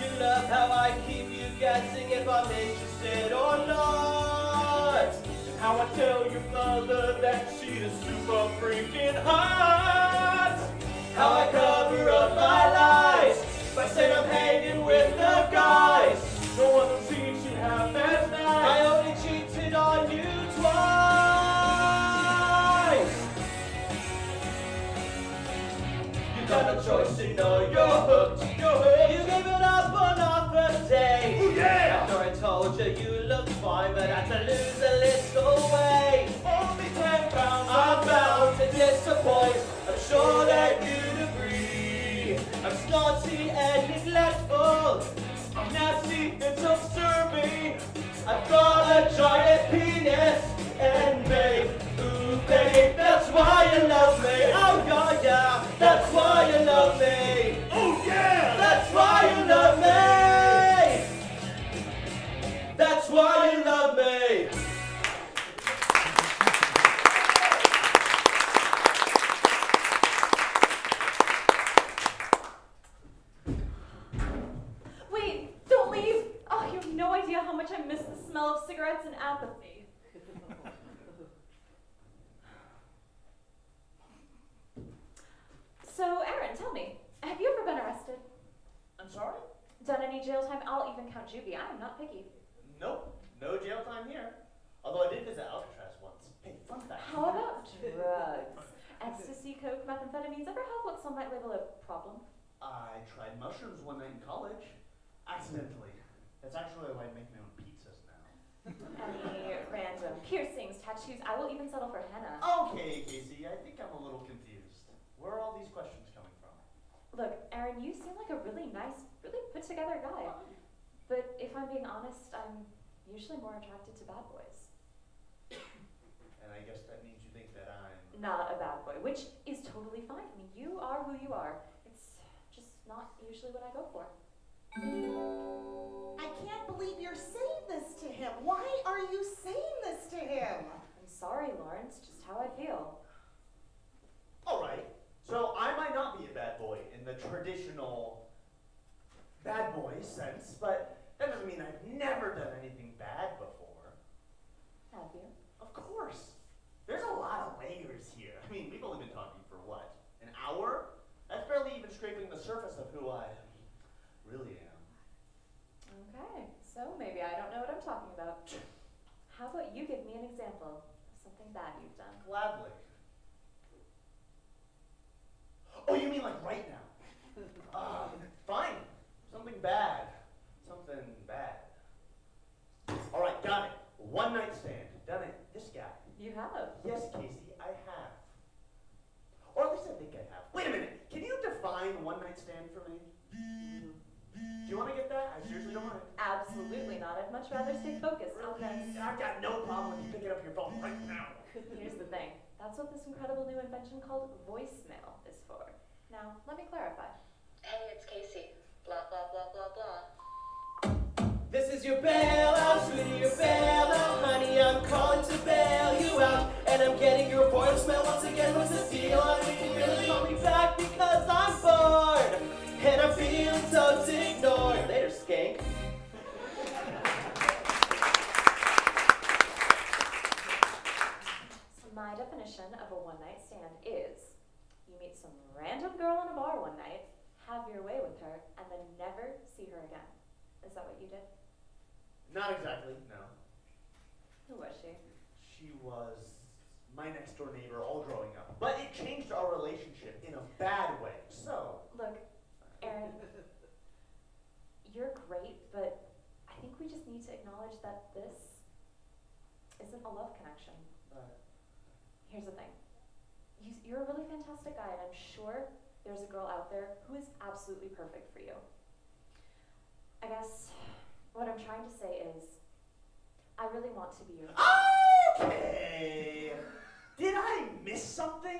You love how I keep you guessing if I'm interested or not. And how I tell your mother that she is super freaking hot. How I cover up my lies by saying I'm hanging with the guys. No one will treat you half as nice. I only cheated on you twice. You got no choice to know you're hooked. You gave it up on our first date. Ooh, yeah. After I told you you looked fine, but had to lose a little weight. Only 10 pounds. I'm bound to disappoint. I'm sure that you'd agree. I'm snotty and neglectful. I'm nasty and self-serving. I've got a giant penis. And babe, ooh babe, that's why you love me. Oh yeah, yeah, that's why you love me. Oh yeah. That's why you love me. That's why you love me. Wait, don't leave. Oh, you have no idea how much I miss the smell of cigarettes and apathy. So, Aaron, tell me, have you ever been arrested? I'm sorry? Done any jail time? I'll even count juvie. I am not picky. Nope. No jail time here. Although I did visit Alcatraz once. coke, methamphetamines ever have what some might label a problem? I tried mushrooms one night in college. Accidentally. That's actually why I make my own pizzas now. Any random piercings, tattoos? I will even settle for henna. Okay, Casey, I think I'm a little confused. Where are all these questions coming from? Look, Aaron, you seem like a really nice, really put together guy. But if I'm being honest, I'm usually more attracted to bad boys. And I guess that means you think that I'm... Not a bad boy, which is totally fine. I mean, you are who you are. It's just not usually what I go for. I can't believe you're saying this to him. Why are you saying this to him? I'm sorry, Lauren. It's just how I feel. All right. So I might not be a bad boy in the traditional bad boy sense, but that doesn't mean I've never done anything bad before. Have you? Of course. There's a lot of layers here. I mean, we've only been talking for what? An hour? That's barely even scraping the surface of who I really am. Okay, so maybe I don't know what I'm talking about. How about you give me an example of something bad you've done? Gladly. Oh, you mean like right now? Fine. Something bad. Something bad. All right, got it. One night stand. Done it. This guy. You have. Yes, Casey, I have. Or at least I think I have. Wait a minute. Can you define one night stand for me? Do you want to get that? I seriously don't mind. Absolutely not. I'd much rather stay focused on this. I've got no problem with you picking up your phone right now. Here's the thing. That's what this incredible new invention called voicemail is for. Now, let me clarify. Hey, it's Casey. Blah, blah, blah, blah, blah. This is your bailout, sweetie, your bailout, honey. I'm calling to bail you out, and I'm getting your voicemail once again. What's the deal? I mean, really call me back because I'm bored, and I'm feeling so ignored. Later, skank. So my definition of a one-night stand is you meet some random girl in a bar one night, have your way with her, and then never see her again. Is that what you did? Not exactly, no. Who was she? She was my next door neighbor all growing up. But it changed our relationship in a bad way. So. Look, Aaron, you're great, but I think we just need to acknowledge that this isn't a love connection. Here's the thing. You're a really fantastic guy, and I'm sure there's a girl out there who is absolutely perfect for you. I guess what I'm trying to say is I really want to be your friend. Okay. Did I miss something?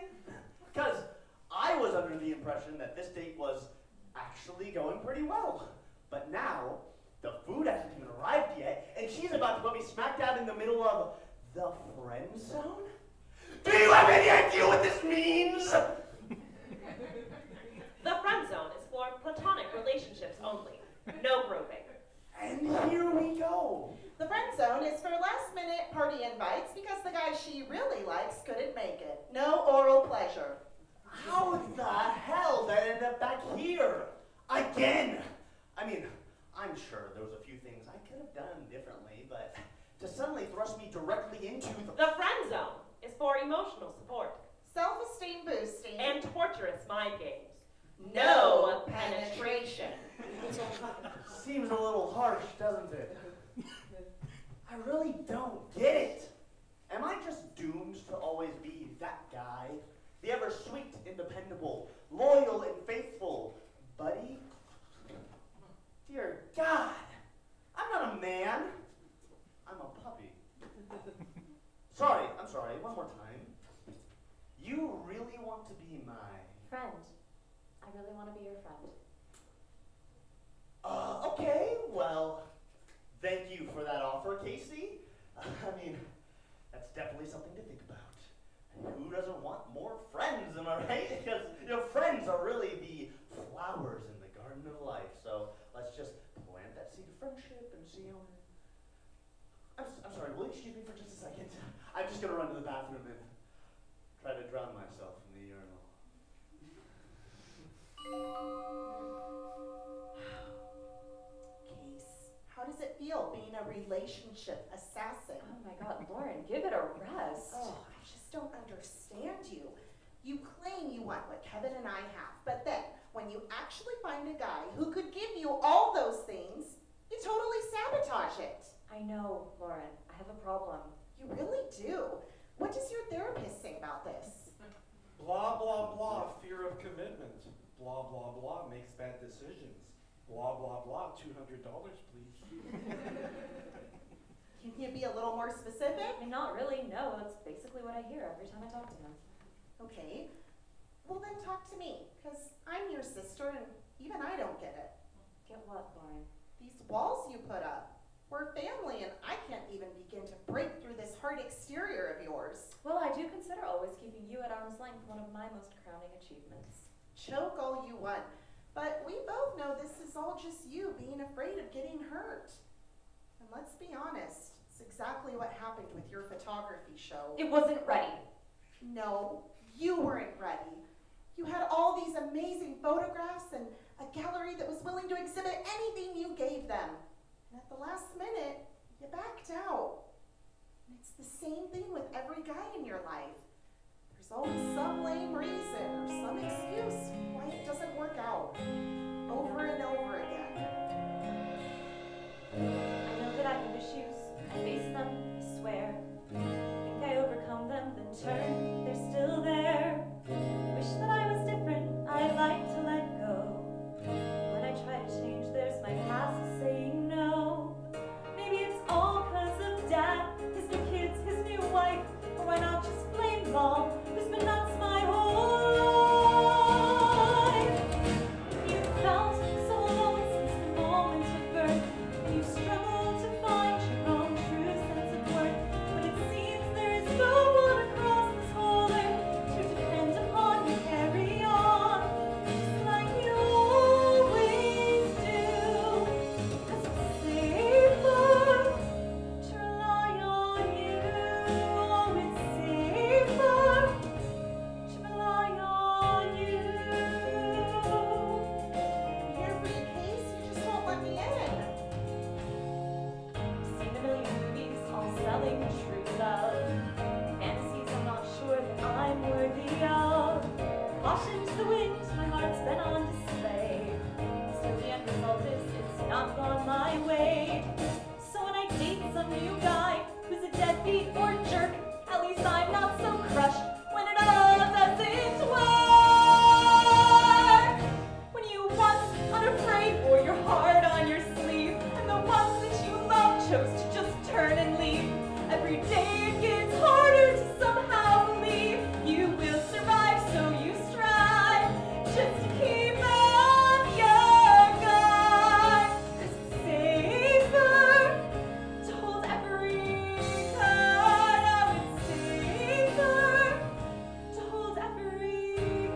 Because I was under the impression that this date was actually going pretty well. But now, the food hasn't even arrived yet, and she's about to put me smack dab in the middle of the friend zone? Do you have any idea what this means? The friend zone is for platonic relationships only. No groping. And here we go. The friend zone is for last-minute party invites because the guy she really likes couldn't make it. No oral pleasure. How the hell did I end up back here? Again! I mean, I'm sure there was a few things I could have done differently, but to suddenly thrust me directly into The friend zone is for emotional support Self-esteem boosting. and torturous mind games. No penetration. Seems a little harsh, doesn't it? I really don't get it. Am I just doomed to always be that guy? The ever sweet and dependable, loyal and faithful buddy? Dear God, I'm not a man. I'm a puppy. I'm sorry, one more time. You really want to be my... Friend. I really want to be your friend. Okay, well, thank you for that offer, Casey. I mean, that's definitely something to think about. Who doesn't want more friends, am I right? Because, friends are really the flowers in the garden of life. So let's just plant that seed of friendship and see how... I'm sorry, will you excuse me for just a second? I'm just going to run to the bathroom and try to drown myself in the urinal. Case, how does it feel being a relationship assassin? Oh my God, Lauren, give it a rest. Oh, I just don't understand you. You claim want what Kevin and I have, but then when you actually find a guy who could give you all those things, you totally sabotage it. I know, Lauren. I have a problem. You really do. What does your therapist say about this? Blah, blah, blah, fear of commitment. Blah, blah, blah, makes bad decisions. Blah, blah, blah, $200, please. Can you be a little more specific? I mean, not really, no. That's basically what I hear every time I talk to him. Okay. Well, then talk to me, because I'm your sister and even I don't get it. Get what, Lauren? These walls you put up. We're family and I can't even begin to break through this hard exterior of yours. Well, I do consider always keeping you at arm's length one of my most crowning achievements. Choke all you want, but we both know this is all just you being afraid of getting hurt. And let's be honest, it's exactly what happened with your photography show. It wasn't ready. No, you weren't ready. You had all these amazing photographs and a gallery that was willing to exhibit anything you gave them. And at the last minute, you backed out. And it's the same thing with every guy in your life. There's always some lame reason or some excuse why it doesn't work out. Over and over again. I know that I have issues. I face them, I swear. Think I overcome them, then turn, they're still there. Wish that I was different, I'd like to let go. When I try to change, there's my past saying no. Maybe it's all 'cause of Dad, his new kids, his new wife. Or why not just blame Mom, who's been nuts my whole life. You felt so alone since the moment of birth. You struggled to find your own true sense of worth. But it seems there is no one across this whole earth to depend upon. You carry on, just like you always do. 'Cause it's safer to rely on you. Oh, it's safer to rely on you. Here for your case, you just won't let me in. Seen a million movies all selling true love. Fantasies I'm not sure that I'm worthy of. Caution to the wind, my heart's been on display. Still the end result is it's not gone my way. So when I date some new guy who's a deadbeat or jerk, at least I'm not so crushed when it all doesn't work. When you once unafraid wore your heart on your sleeve, and the ones that you love chose to just turn and leave. Every day it gets harder to somehow believe you will survive, so you strive just to keep on your guard. 'Cause it's safer to hold every card. Oh, it's safer to hold every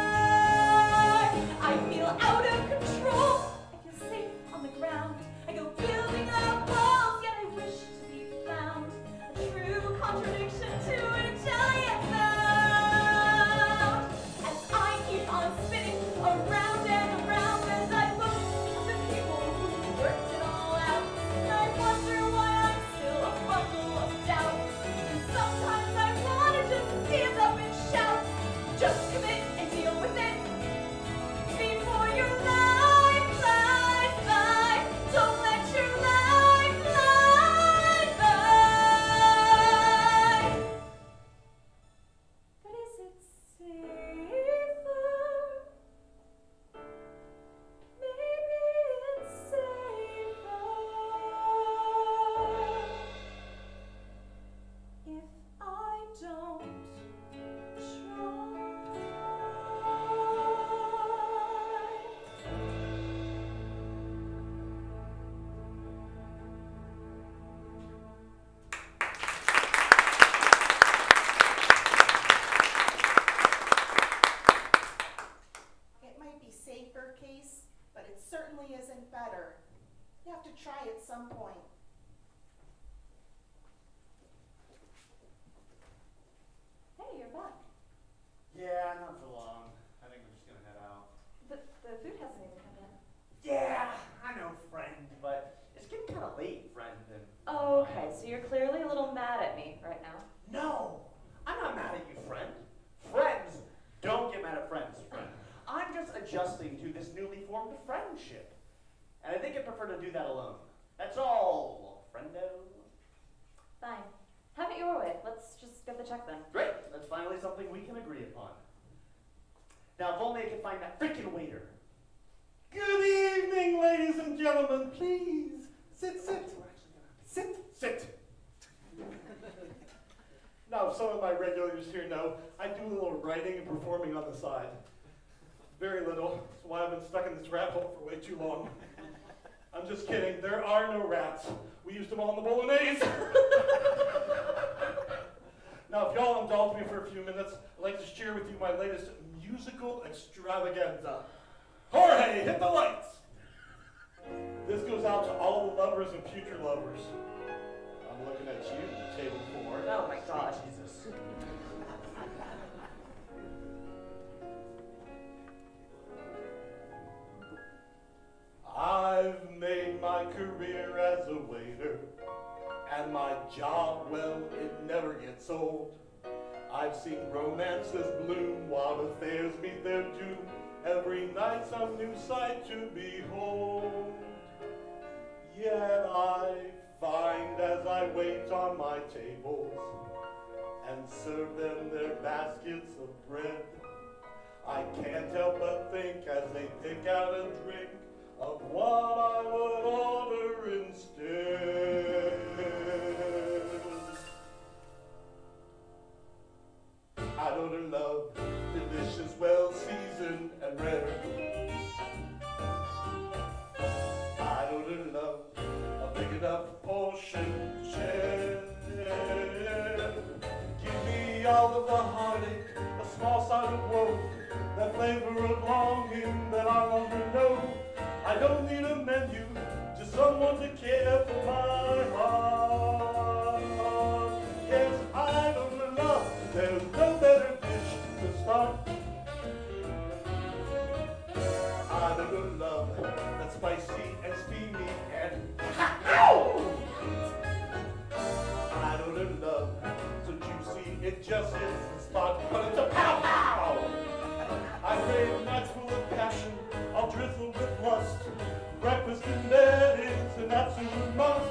card. I feel out of control. I feel safe on the ground. I go building up walls, yet I wish to be found. A true contradiction to a giant mound. As I keep on spinning around and around, as I look at the people who worked it all out, and I wonder why I'm still a bundle of doubt. And sometimes I wanna just stand up and shout, just commit and deal with it before your life flies by. Don't let your life fly by. But is it safer? Maybe it's safer if I don't try. It might be safer, Case, but it certainly isn't better. You have to try at some point. Hey, you're back. Yeah, not for long. I think we're just gonna head out. The food hasn't even come yet. Yeah, I know, friend, but it's getting kind of late, friend. And Okay, so you're clearly a little mad at me right now. no, I'm not mad at you, friend. Friends don't adjusting to this newly formed friendship. And I think I'd prefer to do that alone. That's all, friendo. Fine. Have it your way. Let's just get the check then. Great. That's finally something we can agree upon. Now, if only I can find that freaking waiter. Good evening, ladies and gentlemen. Please, sit. Sit. Now, some of my regulars here know I do a little writing and performing on the side. Very little. That's why I've been stuck in this rat hole for way too long. I'm just kidding. There are no rats. We used them all in the bolognese. Now, if y'all indulge me for a few minutes, I'd like to share with you my latest musical extravaganza. Jorge, hit the lights! This goes out to all the lovers and future lovers. I'm looking at you, table 4. Oh my God. Jesus. I've made my career as a waiter, and my job, well, it never gets old. I've seen romances bloom while affairs meet their doom. Every night some new sight to behold. Yet I find as I wait on my tables and serve them their baskets of bread, I can't help but think as they pick out a drink of what I would order instead. I'd order love, delicious, well seasoned and rare. I'd order love, a big enough portion to share. Give me all of the heartache, a small side of woe, that flavor of longing that I long to know. I don't need a menu, just someone to care for my heart. Yes, I don't love, there's no better dish to start. I don't love that's spicy and steamy and ow! I don't love so juicy it just hits the spot, but it's a pow pow. I crave nights full of passion, I'll drizzle with lust. Breakfast in bed is an absolute must.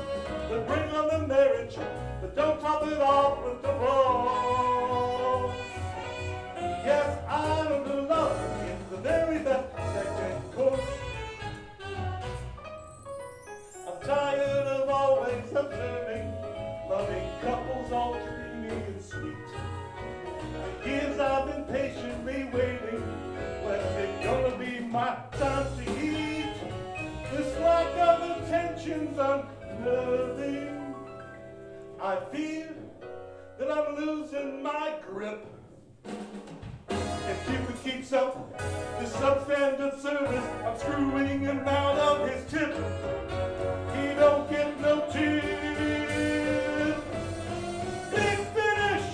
But bring on the marriage, but don't top it off with divorce. Yes, I don't love it's the very best second course. I'm tired of always observing loving couples all dreamy and sweet. For years I've been patiently waiting. When's it gonna be my time to eat? This lack of attention's unnerving. I fear that I'm losing my grip. If Cupid keeps up this substandard service, I'm screwing him out of his tip. He don't get no tip. Big finish!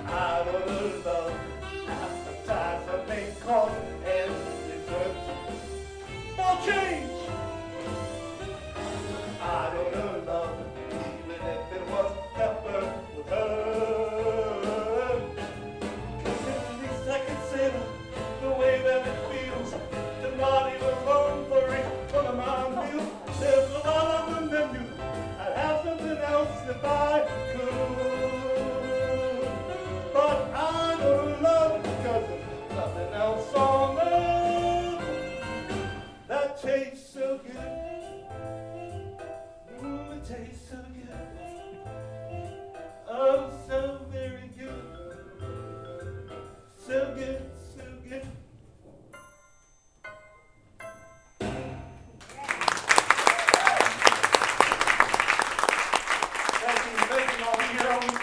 I don't love appetizer, main course, and dessert. More change! I don't love, even if it was pepper with her. 'Cause at least I can savor the way that it feels to not even long for each one of my meals. There's a lot on the menu. I'd have something else if I could. But I don't love it because there's nothing else on earth that tastes so good. Ooh, it tastes so good. Oh, so very good. So good, so good. Thank you all the heroes.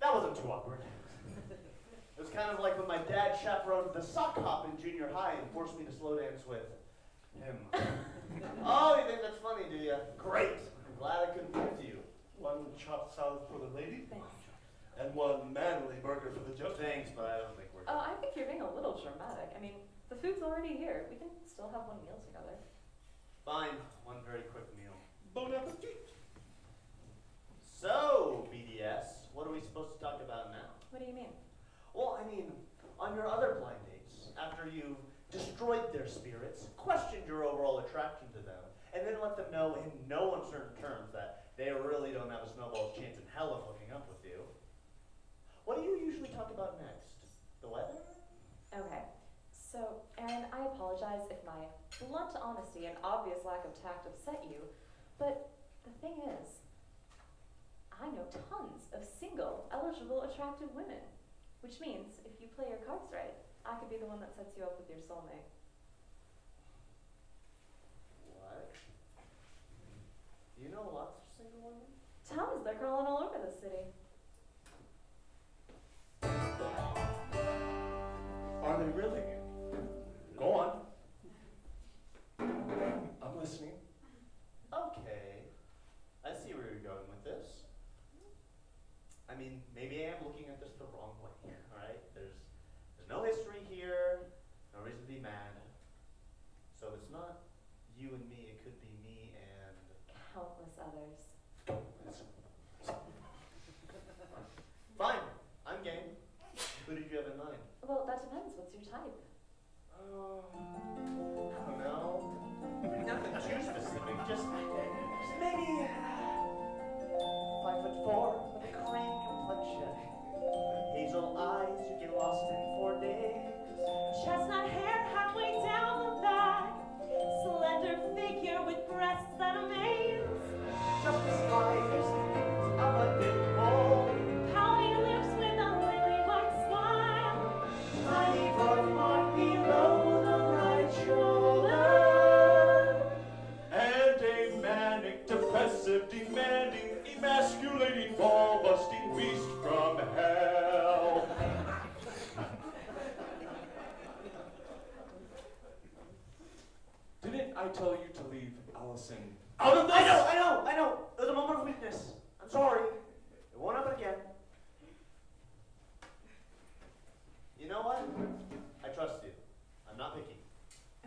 That wasn't too awkward. It was kind of like when my dad chaperoned the sock hop in junior high and forced me to slow dance with him. Oh, you think that's funny, do you? Great. I'm glad I could prove to you. One chopped salad for the lady. Thanks. And one manly burger for the judge. Thanks, but I don't think we're Oh, I think you're being a little dramatic. I mean, the food's already here. We can still have one meal together. fine. One very quick meal. Bon appetit. So, BDS, what are we supposed to talk about On your other blind dates, after you've destroyed their spirits, questioned your overall attraction to them, and then let them know in no uncertain terms that they really don't have a snowball's chance in hell of hooking up with you, what do you usually talk about next? The weather? Okay, so Aaron, I apologize if my blunt honesty and obvious lack of tact upset you, but the thing is, I know tons of single, eligible, attractive women, which means if you play your cards right, I could be the one that sets you up with your soulmate. What? You know lots of single women? Tons, they're crawling all over the city. Are they really? Go on. I'm listening. Okay. I see where you're going with this. I mean, maybe I am looking at this the wrong way, alright? There's no history here, no reason to be mad. So if it's not you and me, it could be me and... Countless others. Fine, I'm game. Who did you have in mind? Well, that depends. What's your type? I don't know. Nothing too specific, just maybe 5'4" with a cream complexion, hazel eyes you get lost in for days. Chestnut hair halfway down the back, slender figure with breasts that amaze. Just the slightest hint of a dimple, Pouty lips with a lily-white smile. tiny birthmark below the right shoulder, And a manic, depressive, demanding, emasculating, ball-busting beast from hell. Didn't I tell you to leave Allison out of this? I know. It was a moment of weakness. I'm sorry. It won't happen again. You know what? I trust you. I'm not picky.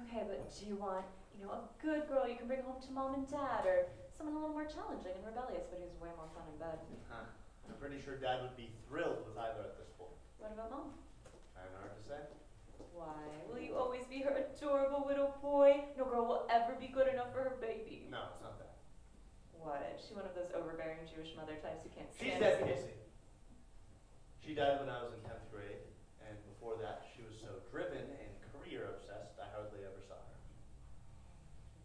Okay, but do you want, a good girl you can bring home to mom and dad, or someone a little more challenging and rebellious, but who's way more fun in bed? Huh. I'm pretty sure Dad would be thrilled with either at this point. What about mom? Kind of hard to say. Why? Will you always be her adorable little boy? No girl will ever be good enough for her baby. No, it's not that. What? Is she one of those overbearing Jewish mother types who can't She's stand dead, to see- Casey. She died when I was in 10th grade, and before that, she was so driven and career obsessed, I hardly ever saw her.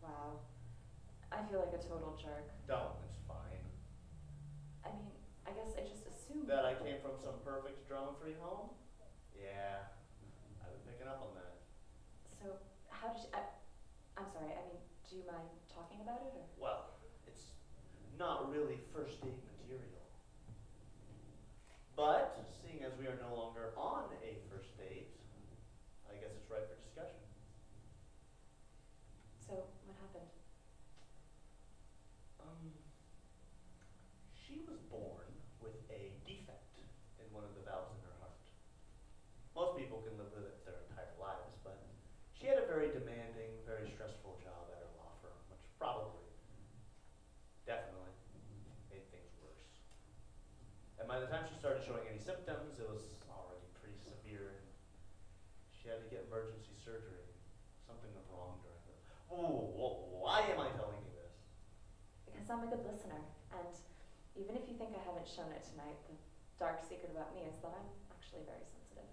Wow. I feel like a total jerk. Don't, it's fine. I mean, I guess I just assumed. That I came from some perfect drama-free home? Yeah, I've been picking up on that. So, how did you. I'm sorry, I mean, do you mind talking about it, or? Well, it's not really first date material. But, seeing as we are no longer on a first date, I guess it's right for discussion. So, what happened? She was born with a defect in one of the valves in her heart. Most people can live with it their entire lives, but she had a very demanding, very stressful job at her law firm, which probably, definitely, made things worse. And by the time she started showing any symptoms, it was already pretty severe, and she had to get emergency surgery. Something went wrong during the... Why am I telling you this? Because I'm a good listener, and even if you think I haven't shown it tonight, the dark secret about me is that I'm actually very sensitive.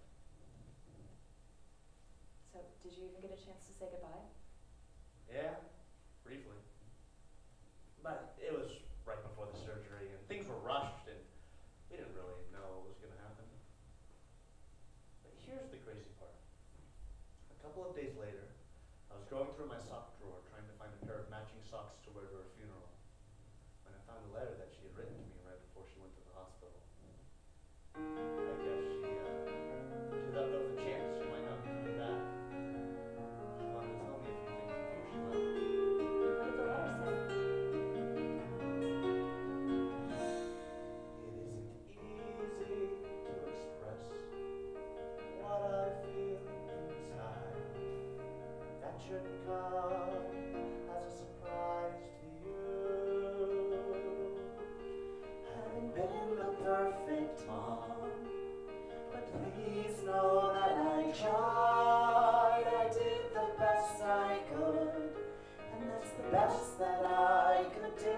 So, did you even get a chance to say goodbye? Yeah, briefly. But it was right before the surgery, and things were rushed, and we didn't really know what was going to happen. But here's the crazy part. A couple of days later, I was going through my sock drawer trying to find a pair of matching socks to wear to her funeral, when I found a letter that she had written to me right before she went to the hospital. I guess she thought there was a chance she might not be coming back. She wanted to tell me a few things before she left. What did the letter say? It isn't easy to express what I feel inside. That shouldn't come as a surprise to you. Haven't been the perfect mom, but please know that I tried, I did the best I could, and that's the best that I could do.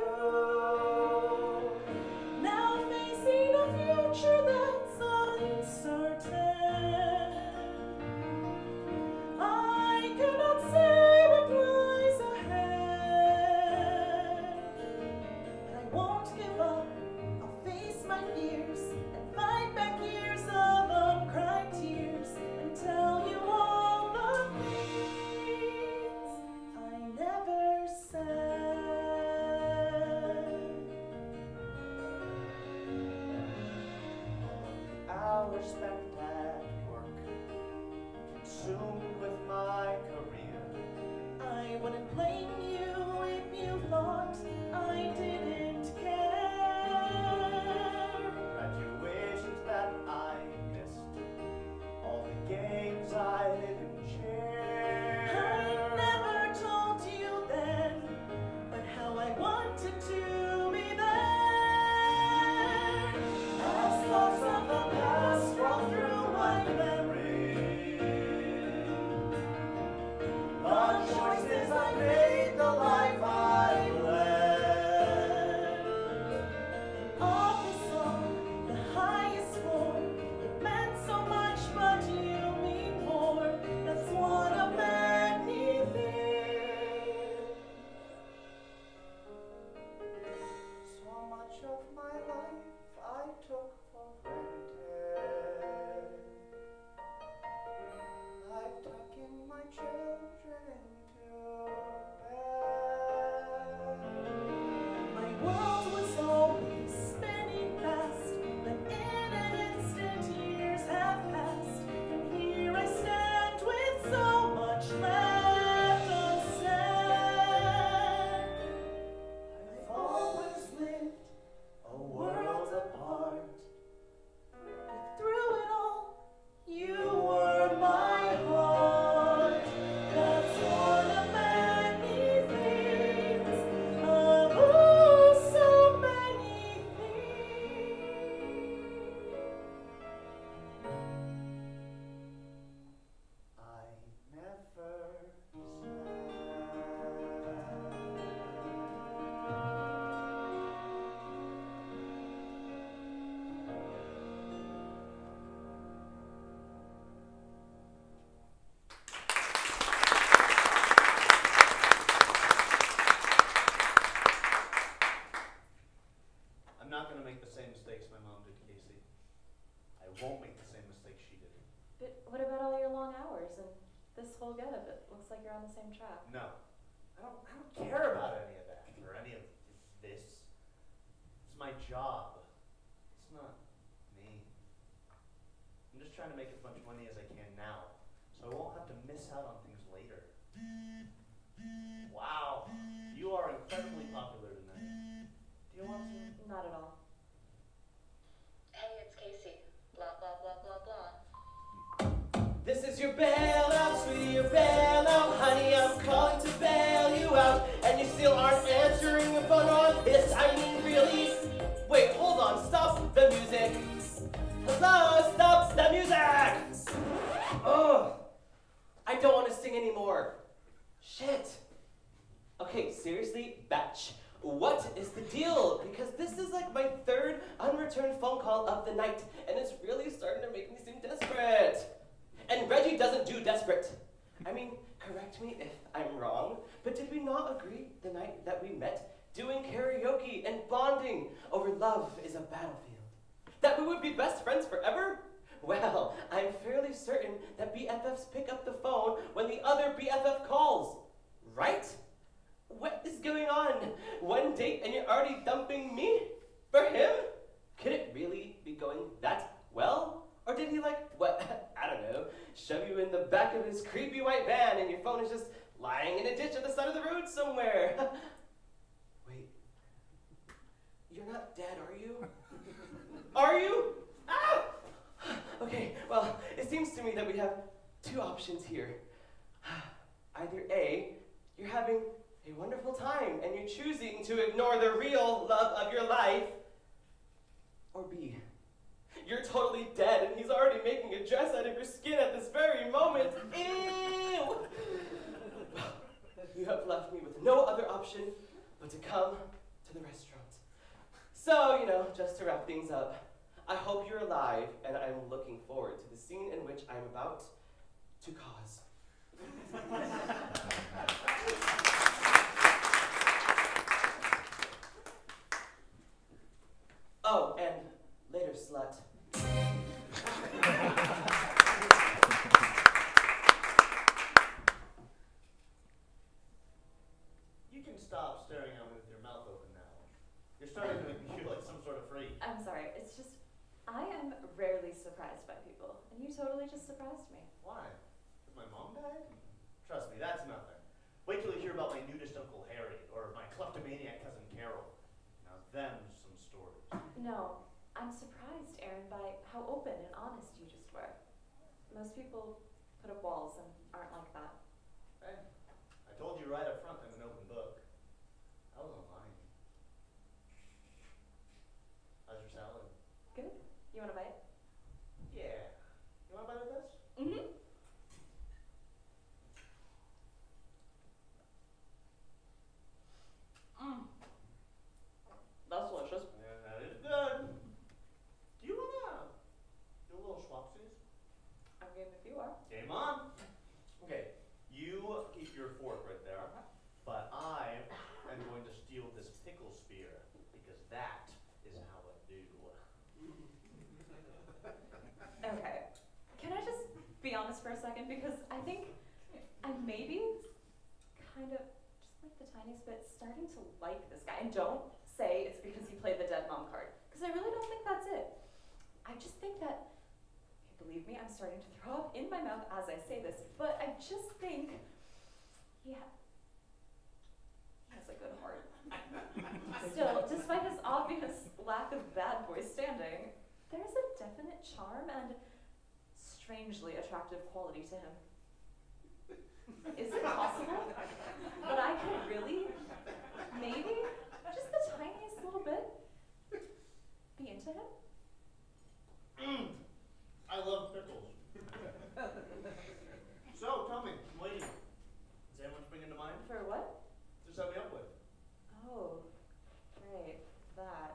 Now facing a future that's uncertain, I cannot say what lies ahead, but I won't give up. I'll face my fears and fight back years of uncried tears and tell you all the things I never said. Hours spent at work, consumed with my career. I wouldn't blame you if you thought I didn't care. Graduations that I missed, all the games I didn't share. I never told you then, but how I wanted to be there. As thoughts of the past roll through my memory, the choices I made, the life I led. Of this song, the highest form, it meant so much, but you mean more. That's one of many things. So much of my life I took for granted. Like tucking my children into bed. My world was always spinning fast, but in an instant years have passed, and here I stand with so much left unsaid. I've always lived a world apart, but through it all, you were my heart. That's one of many things, of oh, so many things I never I'm not going to make the same mistakes my mom did, Casey. I won't make the same mistakes she did. But what about all your long hours and this whole getup? It looks like you're on the same track. No. I don't care about any of that or any of this. It's my job. It's not me. I'm just trying to make as much money as I can now, so I won't have to miss out on things later. Wow. You are incredibly popular tonight. Do you want to? Not at all. Hey, it's Casey. Blah, blah, blah, blah, blah. This is your bailout, sweetie, your bailout. Honey, I'm calling to bail you out. And you still aren't answering your phone on this. I mean, really? Wait, hold on. Stop the music. Hello, stop the music! Ugh. I don't want to sing anymore. Shit. Okay, seriously, Batch. What is the deal? Because this is like my third unreturned phone call of the night, and it's really starting to make me seem desperate. And Reggie doesn't do desperate. I mean, correct me if I'm wrong, but did we not agree the night that we met doing karaoke and bonding over love is a battlefield? That we would be best friends forever? Well, I'm fairly certain that BFFs pick up the phone when the other BFF calls, right? What is going on? One date and you're already dumping me? For him? Could it really be going that well? Or did he what, I don't know, shove you in the back of his creepy white van and your phone is just lying in a ditch on the side of the road somewhere? Wait, you're not dead, are you? Are you? Ah! Okay, well, it seems to me that we have two options here. Either A, you're having a wonderful time and you're choosing to ignore the real love of your life, or B, you're totally dead and he's already making a dress out of your skin at this very option but to come to the restaurant. So, just to wrap things up, I hope you're alive, and I'm looking forward to the scene in which I'm about to cause. Oh, and later, slut. You can stop staring at me with your mouth open now. You're starting to make me feel like some sort of freak. I'm sorry, it's just, I am rarely surprised by people, and you totally just surprised me. Why? Because my mom died? Trust me, that's nothing. Wait till you hear about my nudist Uncle Harry, or my kleptomaniac cousin Carol. Now them's some stories. No, I'm surprised, Aaron, by how open and honest you just were. Most people put up walls and aren't like that. Hey, I told you right up front I'm an open book. I wasn't lying. How's your salad? Good. You want a bite? Yeah. You want a bite of this? Mm-hmm. That's delicious. Yeah, that is good. Do you wanna do a little schwapsies? I'm game if you are. Game on. Okay, you keep your fork right there, but I am going to steal this pickle spear because that is how I do. Okay. Can I just be honest for a second? Because I think I'm maybe kind of, just like the tiniest bit, starting to like this guy. And don't say it's because he played the dead mom card. Because I really don't think that's it. I just think that, okay, believe me, I'm starting to throw up in my mouth as I say this, but I just think he has a good heart. Still, despite his obvious lack of bad boy standing, there's a definite charm and strangely attractive quality to him. Is it possible that I could really, maybe, just the tiniest little bit, be into him? I love pickles. So, tell me, I'm waiting. Is anyone springing to mind? For what? To set me up with? Oh, right, that.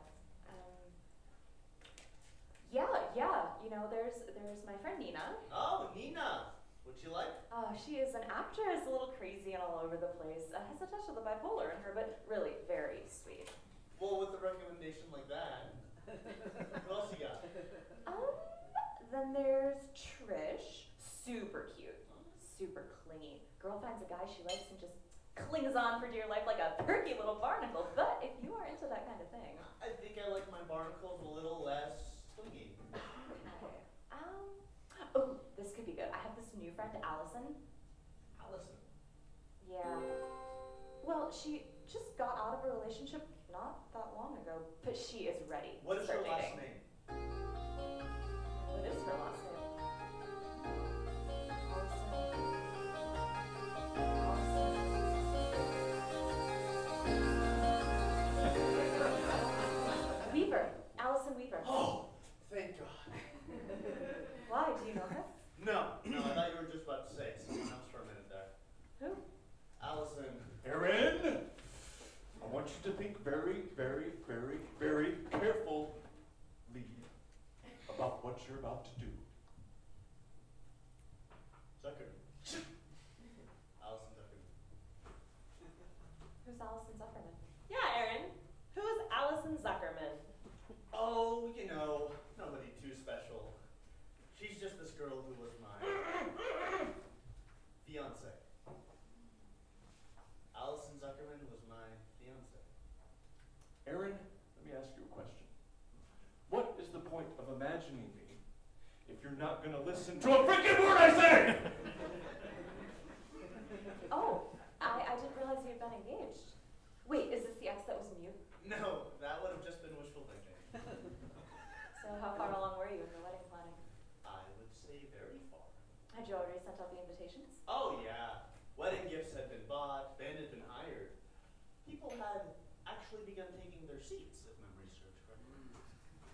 Yeah, there's my friend Nina. Oh, Nina. What's she like? She is an actress, a little crazy and all over the place. Has a touch of the bipolar in her, but really very sweet. Well, with a recommendation like that, what else you got? Then there's Trish, super cute, super clingy. Girl finds a guy she likes and just clings on for dear life like a perky little barnacle. But if you are into that kind of thing, I think I like my barnacles a little less swingy. okay. Oh, this could be good. I have this new friend, Allison. Allison. Yeah. Well, she just got out of a relationship not that long ago, but she is ready. What is to her start last dating. name? What is her last name? Weaver. Allison Weaver. Oh, thank God. Why? Do you know her? No, I thought you were just about to say someone else for a minute there. Who? Allison. Aaron, I want you to think very, very, very, very carefully about what you're about to do. Zuckerman. Allison Zuckerman. Who's Allison Zuckerman? Yeah, Aaron. Who's Allison Zuckerman? Oh, nobody too special. She's just this girl who was my fiance. Allison Zuckerman was my fiance. Aaron, let me ask you a question. What is the point of imagining me if you're not going to listen to a freaking word I say? Oh, I didn't realize you had been engaged. Wait, is this the ex that was mute? No, that would have just been wishful thinking. So how far along were you in the wedding planning? I would say very far. Had you already sent out the invitations? Oh, yeah. Wedding gifts had been bought, band had been hired. People had actually begun taking their seats, if memory serves correctly.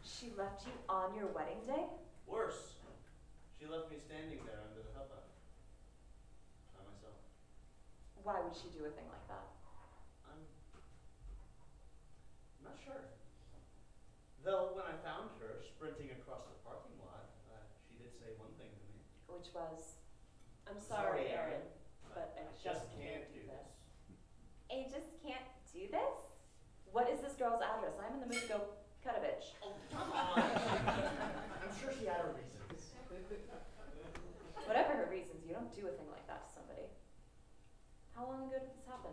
She left you on your wedding day? Worse, she left me standing there under the hubbub. By myself. Why would she do a thing like that? I'm not sure. Though when I found her sprinting across the parking lot, she did say one thing to me. Which was, I'm sorry, Aaron, but I just can't do this. I just can't do this? What is this girl's address? I'm in the mood to go cut a bitch. Oh, come on. I'm sure she had her reasons. Whatever her reasons, you don't do a thing like that to somebody. How long ago did this happen?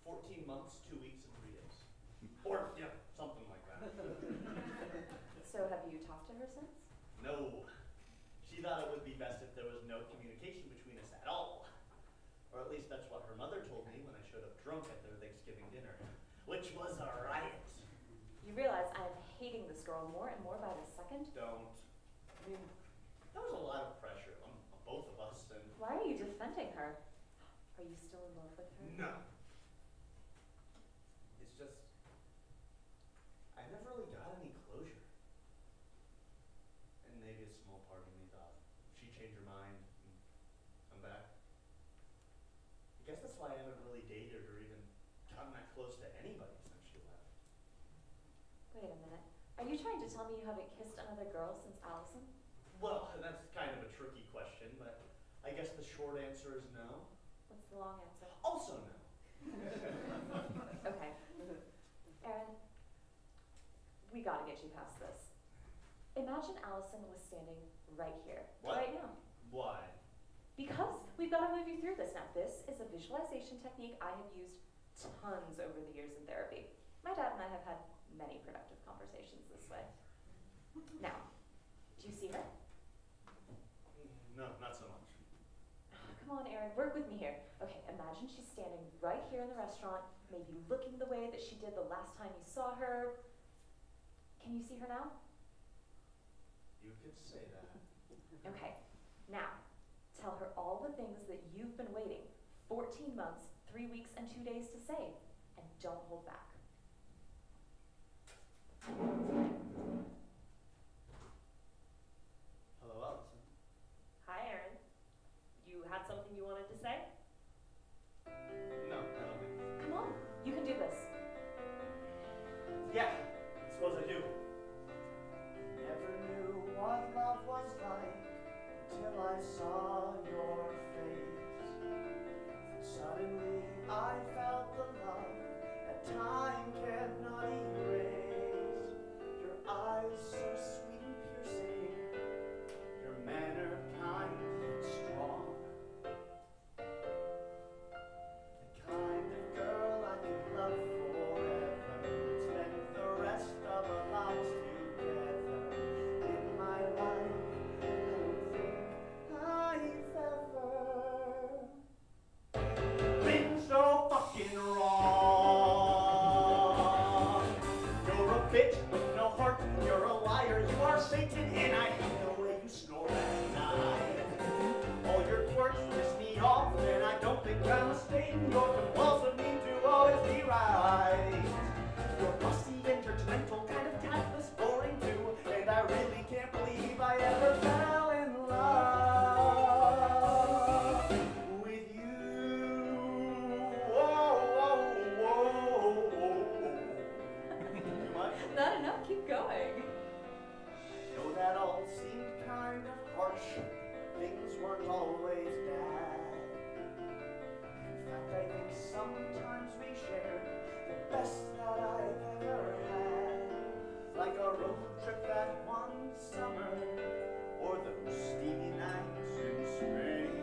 14 months, 2 weeks, and 3 days. Or, yeah, something like that. So have you talked to her since? No. She thought it would be best if there was no communication between us at all. Or at least that's what her mother told me when I showed up drunk at their Thanksgiving dinner, which was a riot. You realize I'm hating this girl more and more by the second? Don't. I mean, there was a lot of pressure on both of us, and... Why are you defending her? Are you still in love with her? No. It's just... I never really got any closure. And maybe a small part of me thought she'd change her mind and come back. I guess that's why I haven't really dated or even gotten that close to anybody since she left. Wait a minute. Are you trying to tell me you haven't kissed another girl since Allison? Well, that's kind of a tricky question, but I guess the short answer is no. What's the long answer? Also no. Okay. Aaron, we gotta get you past this. Imagine Allison was standing right here, What? right now. Why? Because we've got to move you through this. Now, this is a visualization technique I have used tons over the years in therapy. My dad and I have had many productive conversations this way. Now, do you see her? No, not so much. Come on, Aaron, work with me here. Okay, imagine she's standing right here in the restaurant, maybe looking the way that she did the last time you saw her. Can you see her now? You could say that. Okay, now, tell her all the things that you've been waiting 14 months, 3 weeks, and 2 days to say, and don't hold back. Hello, Allison. Hi, Aaron. You had something you wanted to say? No, I don't think so. Come on, you can do this. Yeah, I suppose I do. Never knew what love was like until I saw your face. Suddenly I felt the love that time cannot erase. Your eyes so sweet and piercing, your manner kind and strong. The kind of girl I could love forever, spend the rest of our lives together. In my life, I don't think I've ever been so fucking wrong. You're a bitch with no heart, you're a liar, you are Satan, and I hate the way you snore at night. All your quirks piss me off, and I don't think I'm a Satan. You're compulsive, need to always be right. You're fussy and judgmental, kind of tactless, boring too, and I really can't believe I ever fell in love with you. Whoa, whoa, whoa, whoa. Too much? Not enough, keep going. Though that all seemed kind of harsh, things weren't always bad. In fact, I think sometimes we shared the best that I've ever had. Like a road trip that one summer, or those steamy nights in spring.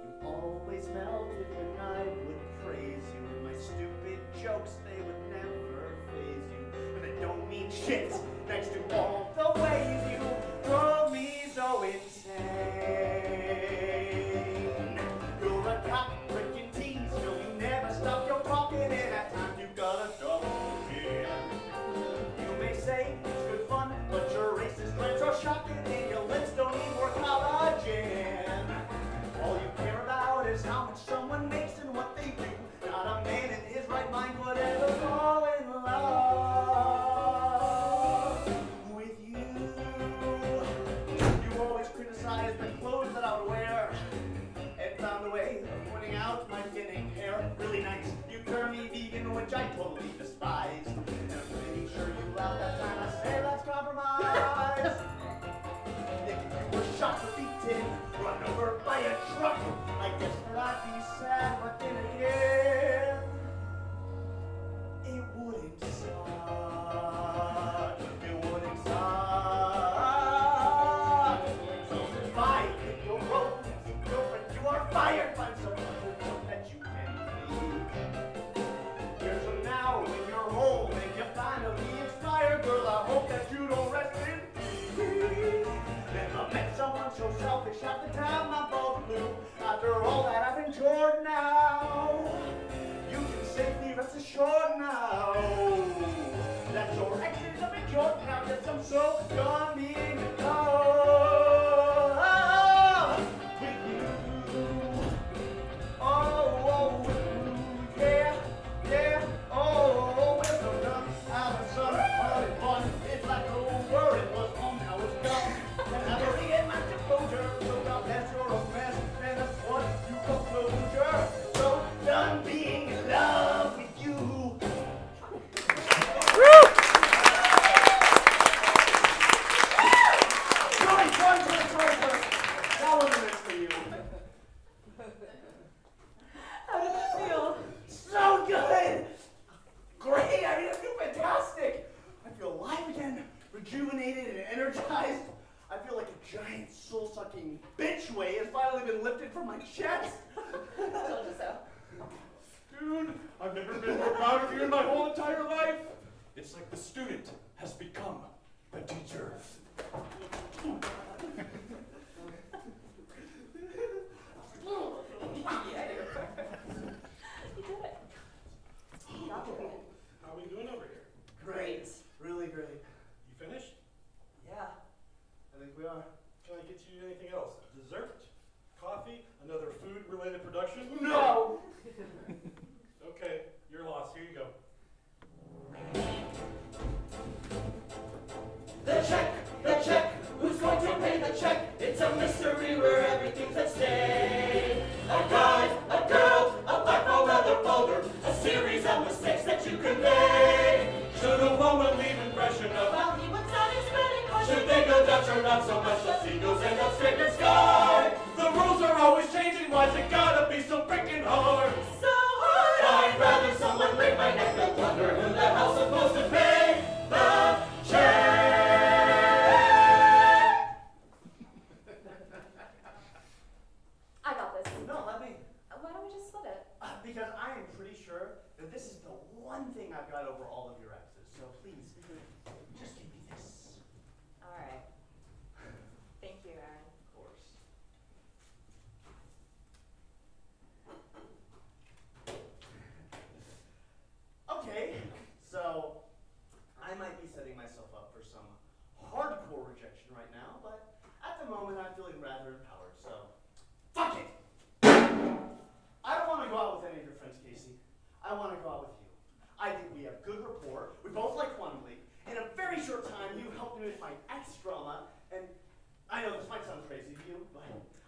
You always melted when I would praise you, and my stupid jokes, they would never faze you. But they don't mean shit next to all the ways you drove me so insane. You're a cop, freaking tease, no, you never stop your talking, and at times you got a double chin. You may say girl, I hope that you don't rest in peace. Never met someone so selfish at the time my balls blew. After all that I've endured now, you can safely rest assured now that your exes have been cured now. Yes, I'm so done being in love with you. Oh, with you. Yeah, yeah. Oh, we're so done having some fun. It's like over, it was on, now it's done. And I've already had my composure, so God bless you're a mess, and that's what you call closure. So done being in love with you. That wasn't meant for you. How did that feel? So good! Great! I mean, I feel fantastic! I feel alive again, rejuvenated and energized. I feel like a giant soul-sucking bitch weight has finally been lifted from my chest. Told you so. Dude, I've never been more proud of you in my whole entire life. It's like the student has become the teacher. You did it. How are we doing over here? Great. Really great. You finished? Yeah, I think we are. Can I get you anything else? Dessert? Coffee? Another food-related production? No! Okay, your loss. Here you go. The check, who's going to pay the check? It's a mystery where everything's at stake. A guy, a girl, a black or leather folder, a series of mistakes that you could make. Should a woman leave impression of? Well, he was on his wedding card. Should they go Dutch or not so much? The seagulls end up straight in the sky. The rules are always changing, why's it gotta be so freaking hard? So hard. I'd rather someone break my neck than wonder who the hell's supposed to pay the check. I got this. No, let me. Why don't we just split it? Because I am pretty sure that this is the one thing I've got over all of your exes. So please, just give me this. All right. Thank you, Aaron. Of course. Okay, so I might be setting myself up for some hardcore rejection right now, but at the moment I'm feeling rather empowered, so fuck it! I don't want to go out with any of your friends, Casey. I want to go out with you. I think we have good rapport, we both like Quantum League. In a very short time, you helped me with my ex drama, and I know this might sound crazy to you, but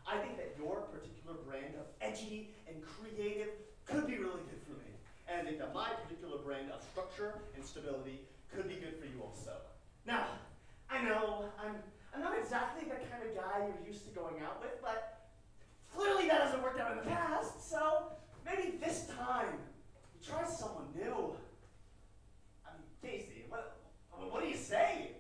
I think that your particular brand of edgy and creative could be really good for me. And I think that my particular brand of structure and stability could be good for you also. Now, I know I'm not exactly the kind of guy you're used to going out with, but clearly that hasn't worked out in the past, so maybe this time you try someone new. I mean, Casey, what do you say?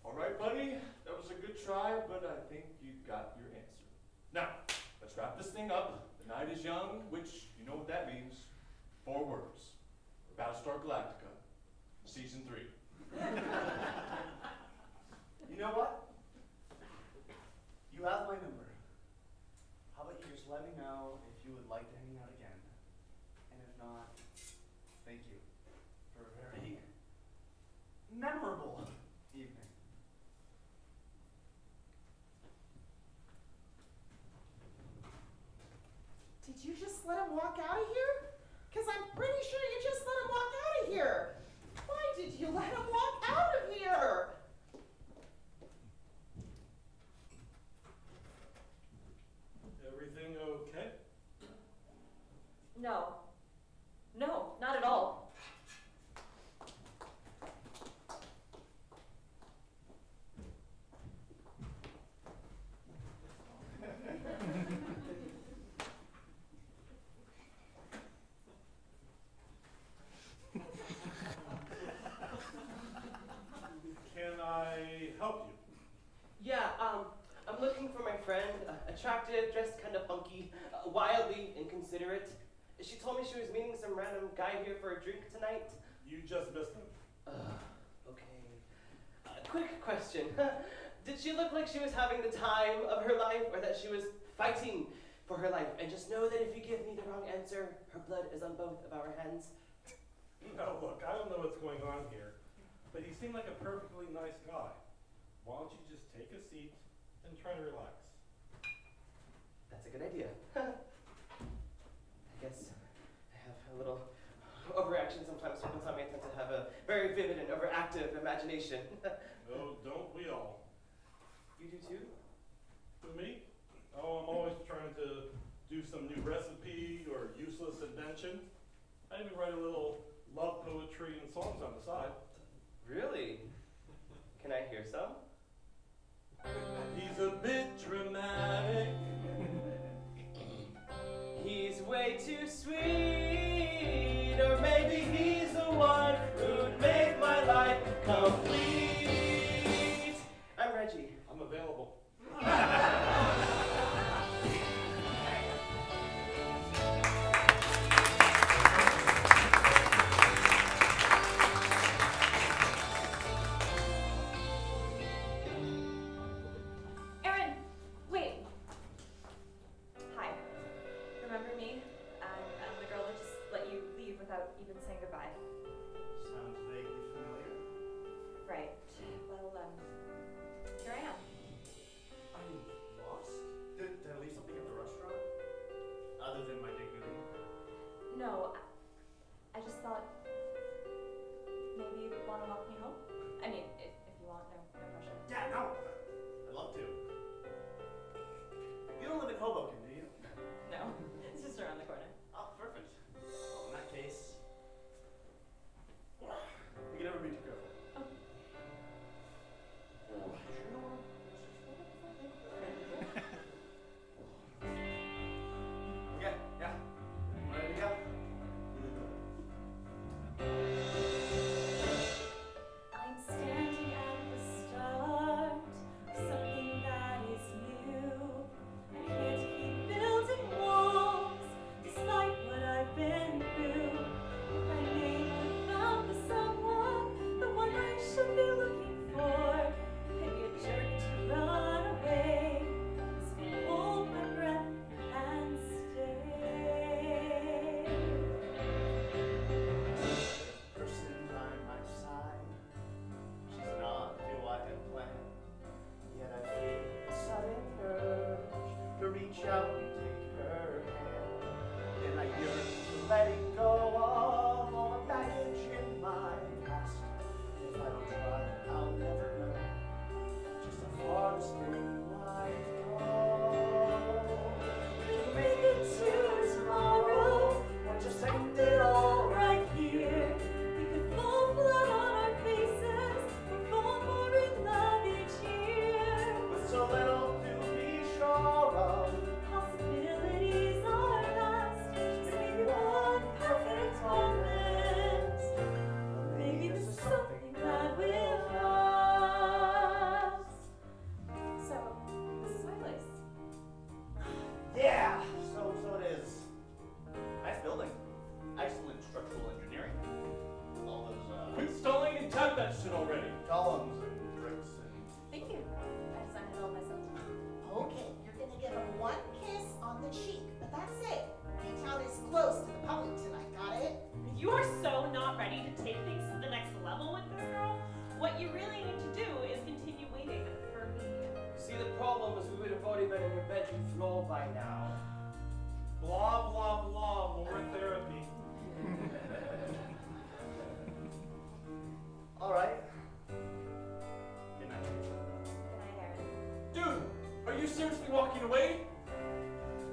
All right, buddy. That was a good try, but I think you got your answer. Now, let's wrap this thing up. The night is young, which you know what that means. 4 words. Battlestar Galactica, Season 3. You know what? You have my number. How about you just let me know if you would like to hang out again? And if not, thank you for a very memorable evening. Did you just let him walk out of here? Because I'm pretty sure you just let him walk out of here. Why did you let him walk out of here? Everything okay? No. No, not at all. Can I help you? Yeah, I'm looking for my friend, attractive, dressed kind of funky, wildly inconsiderate. She told me she was meeting some random guy here for a drink tonight. You just missed him. Okay. Quick question. Did she look like she was having the time of her life, or that she was fighting for her life? And just know that if you give me the wrong answer, her blood is on both of our hands. Now look, I don't know what's going on here, but he seemed like a perfectly nice guy. Why don't you just take a seat and try to relax? That's a good idea. I guess I have a little overreaction sometimes. People tell me I tend to have a very vivid and overactive imagination. Oh, don't we all? You do too? Who, me? Oh, I'm always trying to do some new recipe or useless invention. I even write a little love poetry and songs on the side. Really? Can I hear some? He's a bit dramatic. He's way too sweet, or maybe he's the one who'd make my life complete. I'm Reggie. I'm available. Erin, wait. Hi. Remember me? I'm the girl that just let you leave without even saying goodbye. Sounds vaguely familiar. Right. Well, here I am. I'm lost? Did I leave something at the restaurant? Other than my dignity? No, I just thought maybe you'd want to walk me home. I mean, if you want, no pressure. Yeah, no. I'd love to. You don't live in Hoboken, do you? No, it's just around the corner. Oh, perfect. Well, in that case, you can never be too careful. Oh. Okay, yeah. Ready to go? I'm standing at the start of something that is new. I'm here to keep building walls, despite what I've been through. If I may have found the someone, the one I should be looking for, I'd be a jerk to run away. So hold my breath and stay. Person by my side, she's not who I had planned. Yet I feel a sudden urge to reach out and take her hand. And I yearn to letting go of all the baggage in my past. If I don't try, I'll never know just how far this thing might go. To make it to tomorrow, or just end it all right here. We could fall flat on our faces, or fall more in love each year. With so little to be sure of, Possibilities are vast, just maybe one perfect moment. Maybe this is something that will last. So, this is my place. yeah, so it is. Nice building. Excellent structural engineering. With all those Quit stalling and tap that shit already. columns and bricks and Thank you. I designed it all myself. Okay, you're gonna give him one kiss on the cheek, but that's it. D-Town is closed to the public tonight, got it? You are so not ready to take things to the next level with this girl. What you really need to do is continue waiting for me. You see, the problem is we would have already been in your bedroom floor by now. Blah, blah, blah, more therapy. all right. Good night. Good night, Erin. Dude, are you seriously walking away?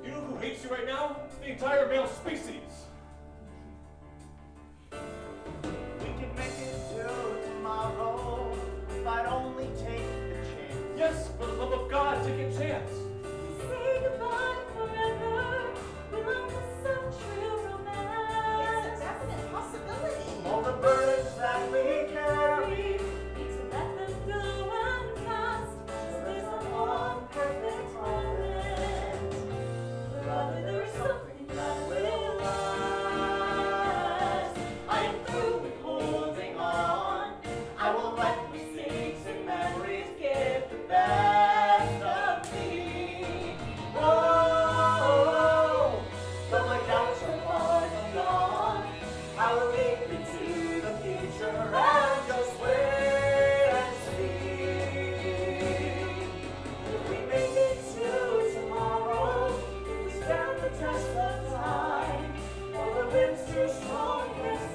You know who hates you right now? The entire male species. We can make it to tomorrow if I'd only take the chance. Yes, for the love of God, take a chance. Say goodbye forever. We love the some true It's romance. a definite possibility. All the burdens that we carry, Need to let them go and pass. So there's a one perfect moment. Rather there is something that will last. wind's too strong, yes,